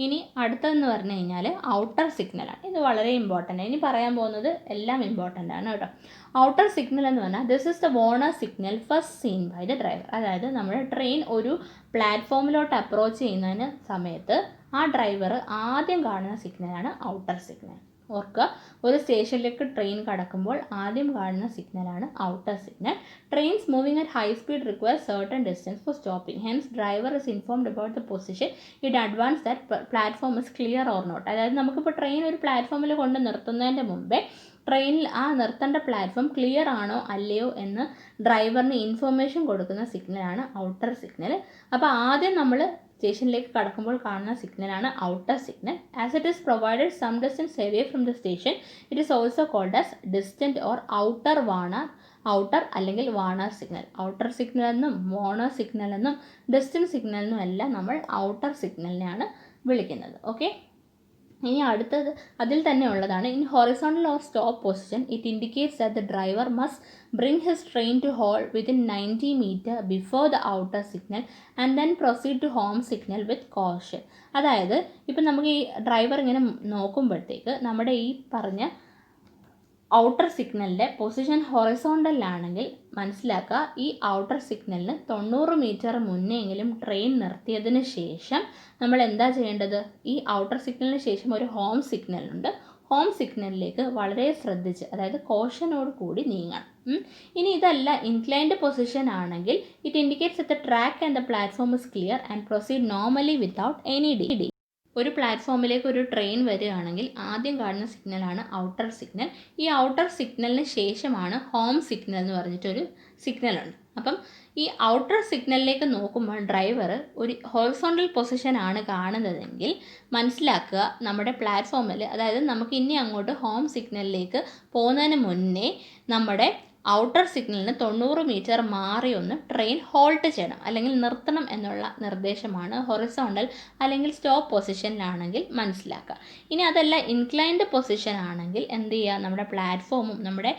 ഇനി അടുത്തതെന്ന് പറഞ്ഞു കഴിഞ്ഞാൽ ഔട്ടർ സിഗ്നലാണ്. ഇത് വളരെ ഇമ്പോർട്ടൻ്റ്. ഇനി പറയാൻ പോകുന്നത് എല്ലാം ഇമ്പോർട്ടൻ്റ് ആണ് കേട്ടോ. ഔട്ടർ സിഗ്നൽ എന്ന് പറഞ്ഞാൽ this is the warner signal first seen by the driver. അതായത് നമ്മുടെ ട്രെയിൻ ഒരു പ്ലാറ്റ്ഫോമിലോട്ട് അപ്രോച്ച് ചെയ്യുന്നതിന് സമയത്ത് ആ ഡ്രൈവർ ആദ്യം കാണുന്ന സിഗ്നലാണ് ഔട്ടർ സിഗ്നൽ. ഓർക്കുക, ഒരു സ്റ്റേഷനിലേക്ക് ട്രെയിൻ കടക്കുമ്പോൾ ആദ്യം കാണുന്ന സിഗ്നലാണ് outer signal. Trains moving at high speed require certain distance for stopping. Hence driver is informed about the position in advance that platform is clear or not. അതായത് നമുക്കിപ്പോൾ ട്രെയിൻ ഒരു പ്ലാറ്റ്ഫോമിൽ കൊണ്ട് നിർത്തുന്നതിൻ്റെ മുമ്പേ ട്രെയിനിൽ ആ നിർത്തേണ്ട പ്ലാറ്റ്ഫോം ക്ലിയർ ആണോ അല്ലയോ എന്ന് ഡ്രൈവറിന് ഇൻഫർമേഷൻ കൊടുക്കുന്ന സിഗ്നലാണ് ഔട്ടർ സിഗ്നൽ. അപ്പോൾ ആദ്യം നമ്മൾ സ്റ്റേഷനിലേക്ക് കടക്കുമ്പോൾ കാണുന്ന സിഗ്നലാണ് outer signal. As it is provided some distance away from the station it is also called as distant or outer warner, outer അല്ലെങ്കിൽ വാർണർ സിഗ്നൽ. ഔട്ടർ സിഗ്നൽ എന്നും വാർണർ സിഗ്നൽ എന്നും ഡിസ്റ്റൻസ് സിഗ്നൽ എന്നും എല്ലാം നമ്മൾ ഔട്ടർ സിഗ്നലിനെയാണ് വിളിക്കുന്നത്. Okay, ഇനി അടുത്തത് അതിൽ തന്നെ ഉള്ളതാണ്. In horizontal or stop position it indicates that the driver must bring his train to hold within 90 metre before the outer signal and then proceed to home signal with caution. അതായത് ഇപ്പം നമുക്ക് ഈ driver ഇങ്ങനെ നോക്കുമ്പോഴത്തേക്ക് നമ്മുടെ ഈ പറഞ്ഞ outer സിഗ്നലിൻ്റെ position ഹൊറിസോണ്ടലിലാണെങ്കിൽ മനസ്സിലാക്കുക, ഈ ഔട്ടർ സിഗ്നലിന് 90 മീറ്റർ മുന്നെങ്കിലും ട്രെയിൻ നിർത്തിയതിന് ശേഷം നമ്മൾ എന്താ ചെയ്യേണ്ടത്? ഈ ഔട്ടർ സിഗ്നലിന് ശേഷം ഒരു ഹോം സിഗ്നലുണ്ട്. ഹോം സിഗ്നലിലേക്ക് വളരെ ശ്രദ്ധിച്ച്, അതായത് കോഷനോട് കൂടി നീങ്ങണം. ഇനി ഇതല്ല ഇൻക്ലൈൻഡ് പൊസിഷൻ ആണെങ്കിൽ it indicates that the track and the platform is clear and proceed normally without any delay. ഒരു പ്ലാറ്റ്ഫോമിലേക്ക് ഒരു ട്രെയിൻ വരികയാണെങ്കിൽ ആദ്യം കാണുന്ന സിഗ്നലാണ് ഔട്ടർ സിഗ്നൽ. ഈ ഔട്ടർ സിഗ്നലിന് ശേഷമാണ് ഹോം സിഗ്നൽ എന്ന് പറഞ്ഞിട്ടൊരു സിഗ്നലുണ്ട്. അപ്പം ഈ ഔട്ടർ സിഗ്നലിലേക്ക് നോക്കുമ്പോൾ ഡ്രൈവർ ഒരു ഹൊറിസോണ്ടൽ പൊസിഷനാണ് കാണുന്നതെങ്കിൽ മനസ്സിലാക്കുക, നമ്മുടെ പ്ലാറ്റ്ഫോമിൽ, അതായത് നമുക്ക് ഇനി അങ്ങോട്ട് ഹോം സിഗ്നലിലേക്ക് പോകുന്നതിന് മുന്നേ നമ്മുടെ ഔട്ടർ സിഗ്നലിന് 90 മീറ്റർ മാറി ഒന്ന് ട്രെയിൻ ഹോൾട്ട് ചെയ്യണം അല്ലെങ്കിൽ നിർത്തണം എന്നുള്ള നിർദ്ദേശമാണ് ഹൊറിസോണ്ടൽ അല്ലെങ്കിൽ സ്റ്റോപ്പ് പൊസിഷനിലാണെങ്കിൽ മനസ്സിലാക്കുക. ഇനി അതല്ല ഇൻക്ലൈൻഡ് പൊസിഷൻ ആണെങ്കിൽ എന്ത് ചെയ്യുക? നമ്മുടെ പ്ലാറ്റ്ഫോമും നമ്മുടെ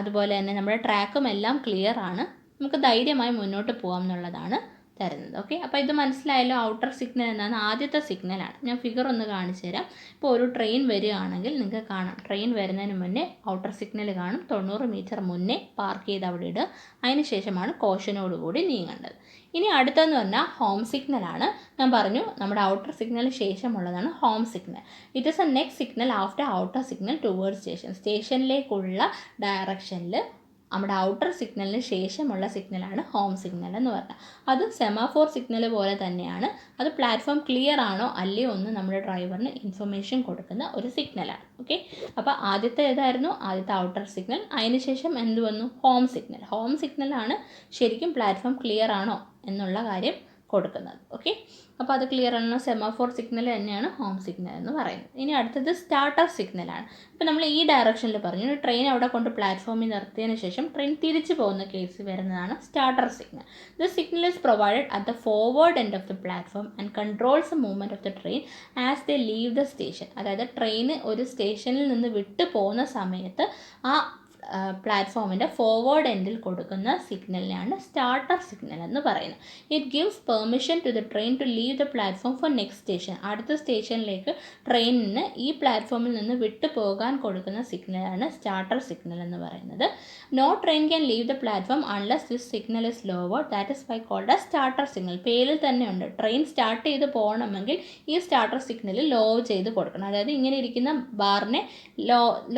അതുപോലെ തന്നെ നമ്മുടെ ട്രാക്കും എല്ലാം ക്ലിയർ ആണ്, നമുക്ക് ധൈര്യമായി മുന്നോട്ട് പോകാം എന്നുള്ളതാണ് തരുന്നത്. ഓക്കെ, അപ്പോൾ ഇത് മനസ്സിലായല്ലോ. ഔട്ടർ സിഗ്നൽ എന്നാണ് ആദ്യത്തെ സിഗ്നലാണ്. ഞാൻ ഫിഗർ ഒന്ന് കാണിച്ചു തരാം. ഇപ്പോൾ ഒരു ട്രെയിൻ വരികയാണെങ്കിൽ നിങ്ങൾക്ക് കാണാം, ട്രെയിൻ വരുന്നതിന് മുന്നേ ഔട്ടർ സിഗ്നൽ കാണും. 90 മീറ്റർ മുന്നേ പാർക്ക് ചെയ്ത് അവിടെ ഇടുക. അതിന് ശേഷമാണ് കോഷനോടുകൂടി നീങ്ങേണ്ടത്. ഇനി അടുത്തതെന്ന് പറഞ്ഞാൽ ഹോം സിഗ്നലാണ്. ഞാൻ പറഞ്ഞു നമ്മുടെ ഔട്ടർ സിഗ്നലിന് ശേഷമുള്ളതാണ് home signal. It is a next signal after outer signal towards station. സ്റ്റേഷനിലേക്കുള്ള ഡയറക്ഷനിൽ നമ്മുടെ ഔട്ടർ സിഗ്നലിന് ശേഷമുള്ള സിഗ്നലാണ് ഹോം സിഗ്നൽ എന്ന് പറഞ്ഞാൽ. അത് സെമാഫോർ സിഗ്നൽ പോലെ തന്നെയാണ്. അത് പ്ലാറ്റ്ഫോം ക്ലിയർ ആണോ അല്ലയോ എന്ന് നമ്മുടെ ഡ്രൈവറിന് ഇൻഫർമേഷൻ കൊടുക്കുന്ന ഒരു സിഗ്നലാണ്. ഓക്കെ, അപ്പോൾ ആദ്യത്തെ ഏതായിരുന്നു? ആദ്യത്തെ ഔട്ടർ സിഗ്നൽ. അതിനുശേഷം എന്ത് വന്നു? Home signal. ഹോം സിഗ്നലാണ് ശരിക്കും പ്ലാറ്റ്ഫോം ക്ലിയർ ആണോ എന്നുള്ള കാര്യം കൊടുക്കുന്നത്. ഓക്കെ, അപ്പോൾ അത് ക്ലിയർ ആണ്. സെമാഫോർ സിഗ്നൽ തന്നെയാണ് ഹോം സിഗ്നൽ എന്ന് പറയുന്നത്. ഇനി അടുത്തത് സ്റ്റാർട്ടർ സിഗ്നലാണ്. ഇപ്പോൾ നമ്മൾ ഈ ഡയറക്ഷനിൽ പറഞ്ഞു, ട്രെയിൻ അവിടെ കൊണ്ട് പ്ലാറ്റ്ഫോമിൽ നിർത്തിയതിന് ശേഷം ട്രെയിൻ തിരിച്ചു പോകുന്ന കേസ് വരുന്നതാണ് starter signal. The signal is provided at the forward end of the platform and controls the movement of the train as they leave the station. അതായത് ട്രെയിൻ ഒരു സ്റ്റേഷനിൽ നിന്ന് വിട്ടു പോകുന്ന സമയത്ത് ആ പ്ലാറ്റ്ഫോമിൻ്റെ ഫോർവേഡ് എൻഡിൽ കൊടുക്കുന്ന സിഗ്നലിനാണ് സ്റ്റാർട്ടർ സിഗ്നൽ എന്ന് പറയുന്നത്. It gives permission to the train to leave the platform for next station. അടുത്ത സ്റ്റേഷനിലേക്ക് ട്രെയിനിന് ഈ പ്ലാറ്റ്ഫോമിൽ നിന്ന് വിട്ടു പോകാൻ കൊടുക്കുന്ന സിഗ്നലാണ് സ്റ്റാർട്ടർ സിഗ്നൽ എന്ന് പറയുന്നത്. No train can leave the platform unless this signal is lowered, that is why called as starter signal. പേരിൽ തന്നെ ഉണ്ട്, ട്രെയിൻ സ്റ്റാർട്ട് ചെയ്ത് പോകണമെങ്കിൽ ഈ സ്റ്റാർട്ടർ സിഗ്നൽ ലോ ചെയ്ത് കൊടുക്കണം. അതായത് ഇങ്ങനെ ഇരിക്കുന്ന ബാറിനെ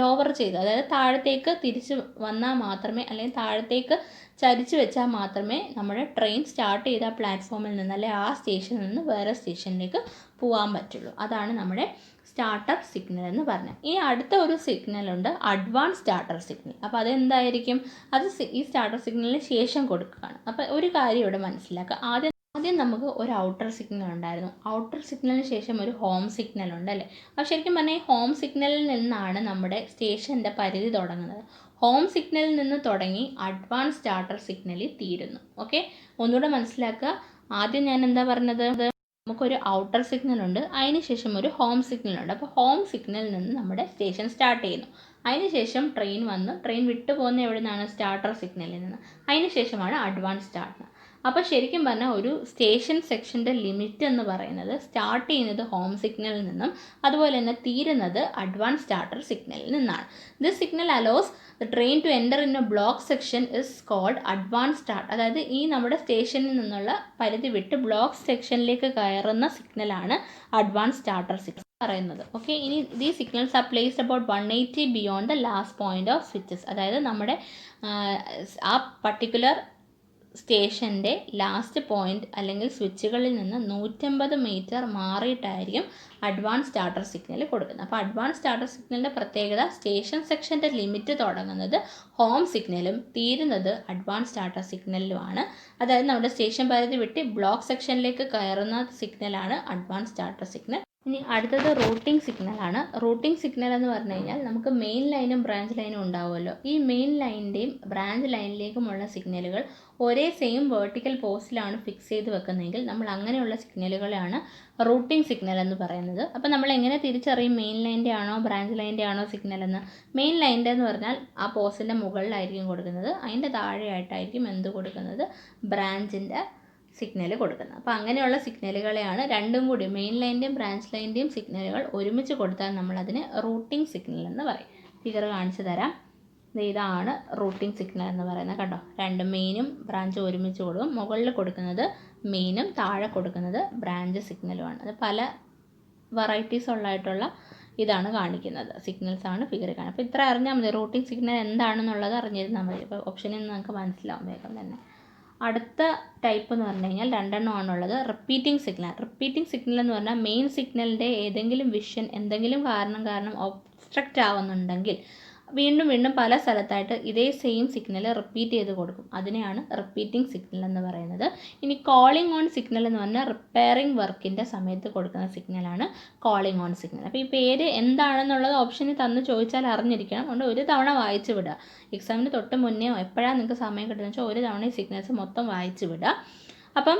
ലോവർ ചെയ്ത്, അതായത് താഴത്തേക്ക് തിരിച്ച് വന്നാൽ മാത്രമേ, അല്ലെങ്കിൽ താഴത്തേക്ക് ചരിച്ച് വെച്ചാൽ മാത്രമേ നമ്മുടെ ട്രെയിൻ സ്റ്റാർട്ട് ചെയ്ത പ്ലാറ്റ്ഫോമിൽ നിന്ന്, അല്ലെങ്കിൽ ആ സ്റ്റേഷനിൽ നിന്ന് വേറെ സ്റ്റേഷനിലേക്ക് പോകാൻ പറ്റുള്ളൂ. അതാണ് നമ്മുടെ സ്റ്റാർട്ടർ സിഗ്നൽ എന്ന് പറഞ്ഞത്. ഈ അടുത്ത ഒരു സിഗ്നലുണ്ട്, അഡ്വാൻസ് സ്റ്റാർട്ടർ സിഗ്നൽ. അപ്പോൾ അതെന്തായിരിക്കും? അത് ഈ സ്റ്റാർട്ടർ സിഗ്നലിന് ശേഷം കൊടുക്കുകയാണ്. അപ്പോൾ ഒരു കാര്യം ഇവിടെ മനസ്സിലാക്കുക. ആദ്യം നമുക്ക് ഒരു ഔട്ടർ സിഗ്നൽ ഉണ്ടായിരുന്നു. ഔട്ടർ സിഗ്നലിന് ശേഷം ഒരു ഹോം സിഗ്നൽ ഉണ്ട് അല്ലേ? അപ്പോൾ ശരിക്കും പറഞ്ഞാൽ ഈ ഹോം സിഗ്നലിൽ നിന്നാണ് നമ്മുടെ സ്റ്റേഷൻ്റെ പരിധി തുടങ്ങുന്നത്. ഹോം സിഗ്നലിൽ നിന്ന് തുടങ്ങി അഡ്വാൻസ് സ്റ്റാർട്ടർ സിഗ്നലിൽ തീരുന്നു. ഓക്കെ, ഒന്നുകൂടെ മനസ്സിലാക്കുക. ആദ്യം ഞാൻ എന്താ പറഞ്ഞത്? നമുക്കൊരു ഔട്ടർ സിഗ്നൽ ഉണ്ട്, അതിന് ശേഷം ഒരു ഹോം സിഗ്നൽ ഉണ്ട്. അപ്പോൾ ഹോം സിഗ്നലിൽ നിന്ന് നമ്മുടെ സ്റ്റേഷൻ സ്റ്റാർട്ട് ചെയ്യുന്നു. അതിന് ശേഷം ട്രെയിൻ വന്ന് ട്രെയിൻ വിട്ടു പോകുന്ന എവിടെ നിന്നാണ്? സ്റ്റാർട്ടർ സിഗ്നലിൽ നിന്ന്. അതിന് ശേഷമാണ് അഡ്വാൻസ് സ്റ്റാർട്ട്. അപ്പോൾ ശരിക്കും പറഞ്ഞാൽ ഒരു സ്റ്റേഷൻ സെക്ഷൻ്റെ ലിമിറ്റ് എന്ന് പറയുന്നത് സ്റ്റാർട്ട് ചെയ്യുന്നത് ഹോം സിഗ്നലിൽ നിന്നും അതുപോലെ തന്നെ തീരുന്നത് അഡ്വാൻസ് സ്റ്റാർട്ടർ സിഗ്നലിൽ നിന്നാണ്. This signal allows the train to enter in a block section is called advance start. അതായത് ഈ നമ്മുടെ സ്റ്റേഷനിൽ നിന്നുള്ള പരിധി വിട്ട് ബ്ലോക്ക് സെക്ഷനിലേക്ക് കയറുന്ന സിഗ്നലാണ് അഡ്വാൻസ് സ്റ്റാർട്ടർ സിഗ്നൽ പറയുന്നത്. ഓക്കെ, ഇനി ദീ signals are placed about 180 beyond the last point of switches. അതായത് നമ്മുടെ ആ പർട്ടിക്കുലർ സ്റ്റേഷൻ്റെ ലാസ്റ്റ് പോയിന്റ് അല്ലെങ്കിൽ സ്വിച്ചുകളിൽ നിന്ന് 150 മീറ്റർ മാറിയിട്ടായിരിക്കും അഡ്വാൻസ് സ്റ്റാർട്ടർ സിഗ്നൽ കൊടുക്കുന്നത്. അപ്പോൾ അഡ്വാൻസ് സ്റ്റാർട്ടർ സിഗ്നലിൻ്റെ പ്രത്യേകത സ്റ്റേഷൻ സെക്ഷൻ്റെ ലിമിറ്റ് തുടങ്ങുന്നത് ഹോം സിഗ്നലും തീരുന്നത് അഡ്വാൻസ് സ്റ്റാർട്ടർ സിഗ്നലിലുമാണ്. അതായത് നമ്മുടെ സ്റ്റേഷൻ പരിധി വിട്ട് ബ്ലോക്ക് സെക്ഷനിലേക്ക് കയറുന്ന സിഗ്നലാണ് അഡ്വാൻസ് സ്റ്റാർട്ടർ സിഗ്നൽ. ഇനി അടുത്തത് റൂട്ടിംഗ് സിഗ്നലാണ്. റൂട്ടിംഗ് സിഗ്നൽ എന്ന് പറഞ്ഞു കഴിഞ്ഞാൽ നമുക്ക് മെയിൻ ലൈനും ബ്രാഞ്ച് ലൈനും ഉണ്ടാവുമല്ലോ. ഈ മെയിൻ ലൈനിൻ്റെയും ബ്രാഞ്ച് ലൈനിലേക്കുമുള്ള സിഗ്നലുകൾ ഒരേ സെയിം വേർട്ടിക്കൽ പോസ്റ്റിലാണ് ഫിക്സ് ചെയ്ത് വെക്കുന്നതെങ്കിൽ നമ്മൾ അങ്ങനെയുള്ള സിഗ്നലുകളാണ് റൂട്ടിംഗ് സിഗ്നൽ എന്ന് പറയുന്നത്. അപ്പോൾ നമ്മൾ എങ്ങനെ തിരിച്ചറിയും മെയിൻ ലൈൻ്റെ ആണോ ബ്രാഞ്ച് ലൈൻ്റെ ആണോ സിഗ്നൽ എന്ന്? മെയിൻ ലൈൻ്റെ എന്ന് പറഞ്ഞാൽ ആ പോസ്റ്റിൻ്റെ മുകളിലായിരിക്കും കൊടുക്കുന്നത്, അതിൻ്റെ താഴെയായിട്ടായിരിക്കും എന്ത് കൊടുക്കുന്നത്? ബ്രാഞ്ചിൻ്റെ സിഗ്നൽ കൊടുക്കുന്നത്. അപ്പോൾ അങ്ങനെയുള്ള സിഗ്നലുകളെയാണ് രണ്ടും കൂടി മെയിൻ ലൈൻ്റെയും ബ്രാഞ്ച് ലൈൻ്റെയും സിഗ്നലുകൾ ഒരുമിച്ച് കൊടുത്താൽ നമ്മളതിന് റൂട്ടിംഗ് സിഗ്നൽ എന്ന് പറയും. ഫിഗർ കാണിച്ചു തരാം. ഇതാണ് റൂട്ടിംഗ് സിഗ്നൽ എന്ന് പറയുന്നത്. കണ്ടോ, രണ്ട് മെയിനും ബ്രാഞ്ചും ഒരുമിച്ച് കൊടുക്കും. മുകളിൽ കൊടുക്കുന്നത് മെയിനും താഴെ കൊടുക്കുന്നത് ബ്രാഞ്ച് സിഗ്നലുമാണ്. അത് പല വെറൈറ്റീസ് ഉള്ളതായിട്ടുള്ള ഇതാണ് കാണിക്കുന്നത്, സിഗ്നൽസ് ആണ് ഫിഗർ കാണുന്നത്. അപ്പോൾ ഇത്ര അറിഞ്ഞാൽ മതി. റൂട്ടിംഗ് സിഗ്നൽ എന്താണെന്നുള്ളത് അറിഞ്ഞിരുന്നാൽ മതി. അപ്പോൾ ഓപ്ഷനിൽ നിന്ന് നമുക്ക് മനസ്സിലാവും വേഗം തന്നെ. അടുത്ത ടൈപ്പ് എന്ന് പറഞ്ഞു കഴിഞ്ഞാൽ രണ്ടെണ്ണമാണുള്ളത്. Repeating signal. റിപ്പീറ്റിംഗ് സിഗ്നൽ എന്ന് പറഞ്ഞാൽ മെയിൻ സിഗ്നലിൻ്റെ ഏതെങ്കിലും വിഷൻ എന്തെങ്കിലും കാരണം ഒബ്സ്ട്രക്റ്റ് ആവുന്നുണ്ടെങ്കിൽ വീണ്ടും വീണ്ടും പല സ്ഥലത്തായിട്ട് ഇതേ സെയിം സിഗ്നൽ റിപ്പീറ്റ് ചെയ്ത് കൊടുക്കും. അതിനെയാണ് റിപ്പീറ്റിംഗ് സിഗ്നൽ എന്ന് പറയുന്നത്. ഇനി കോളിംഗ് ഓൺ സിഗ്നൽ എന്ന് പറഞ്ഞാൽ റിപ്പയറിംഗ് വർക്കിൻ്റെ സമയത്ത് കൊടുക്കുന്ന സിഗ്നലാണ് കോളിംഗ് ഓൺ സിഗ്നൽ. അപ്പോൾ ഈ പേര് എന്താണെന്നുള്ളത് ഓപ്ഷനിൽ തന്ന് ചോദിച്ചാൽ അറിഞ്ഞിരിക്കണം. അതുകൊണ്ട് ഒരു തവണ വായിച്ച് വിടുക. എക്സാമിന് തൊട്ട് മുന്നേ എപ്പോഴാണ് നിങ്ങൾക്ക് സമയം കിട്ടുന്നത് വെച്ചാൽ ഒരു തവണ ഈ സിഗ്നൽസ് മൊത്തം വായിച്ച് വിടുക. അപ്പം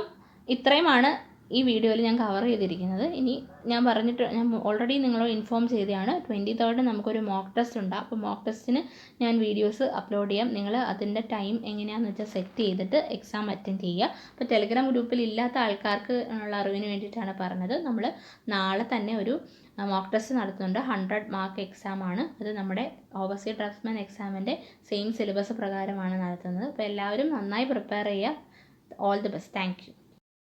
ഇത്രയുമാണ് ഈ വീഡിയോയിൽ ഞാൻ കവർ ചെയ്തിരിക്കുന്നത്. ഇനി ഞാൻ ഓൾറെഡി നിങ്ങളോട് ഇൻഫോം ചെയ്തതാണ് 23rd നമുക്കൊരു മോക്ക് ടെസ്റ്റ് ഉണ്ട്. അപ്പോൾ മോക്ക് ടെസ്റ്റിന് ഞാൻ വീഡിയോസ് അപ്ലോഡ് ചെയ്യാം. നിങ്ങൾ അതിൻ്റെ ടൈം എങ്ങനെയാണെന്ന് വെച്ചാൽ സെറ്റ് ചെയ്തിട്ട് എക്സാം അറ്റൻഡ് ചെയ്യുക. അപ്പോൾ ടെലിഗ്രാം ഗ്രൂപ്പിൽ ഇല്ലാത്ത ആൾക്കാർക്ക് ഉള്ള അറിവിന് വേണ്ടിയിട്ടാണ് പറഞ്ഞത്. നമ്മൾ നാളെ തന്നെ ഒരു മോക്ക് ടെസ്റ്റ് നടത്തുന്നുണ്ട്. 100 മാർക്ക് എക്സാമാണ്. അത് നമ്മുടെ ഓവർസീസ് ഡ്രാഫ്റ്റ്സ്മാൻ എക്സാമിൻ്റെ സെയിം സിലബസ് പ്രകാരമാണ് നടത്തുന്നത്. അപ്പോൾ എല്ലാവരും നന്നായി പ്രിപ്പയർ ചെയ്യുക. All the best. Thank you.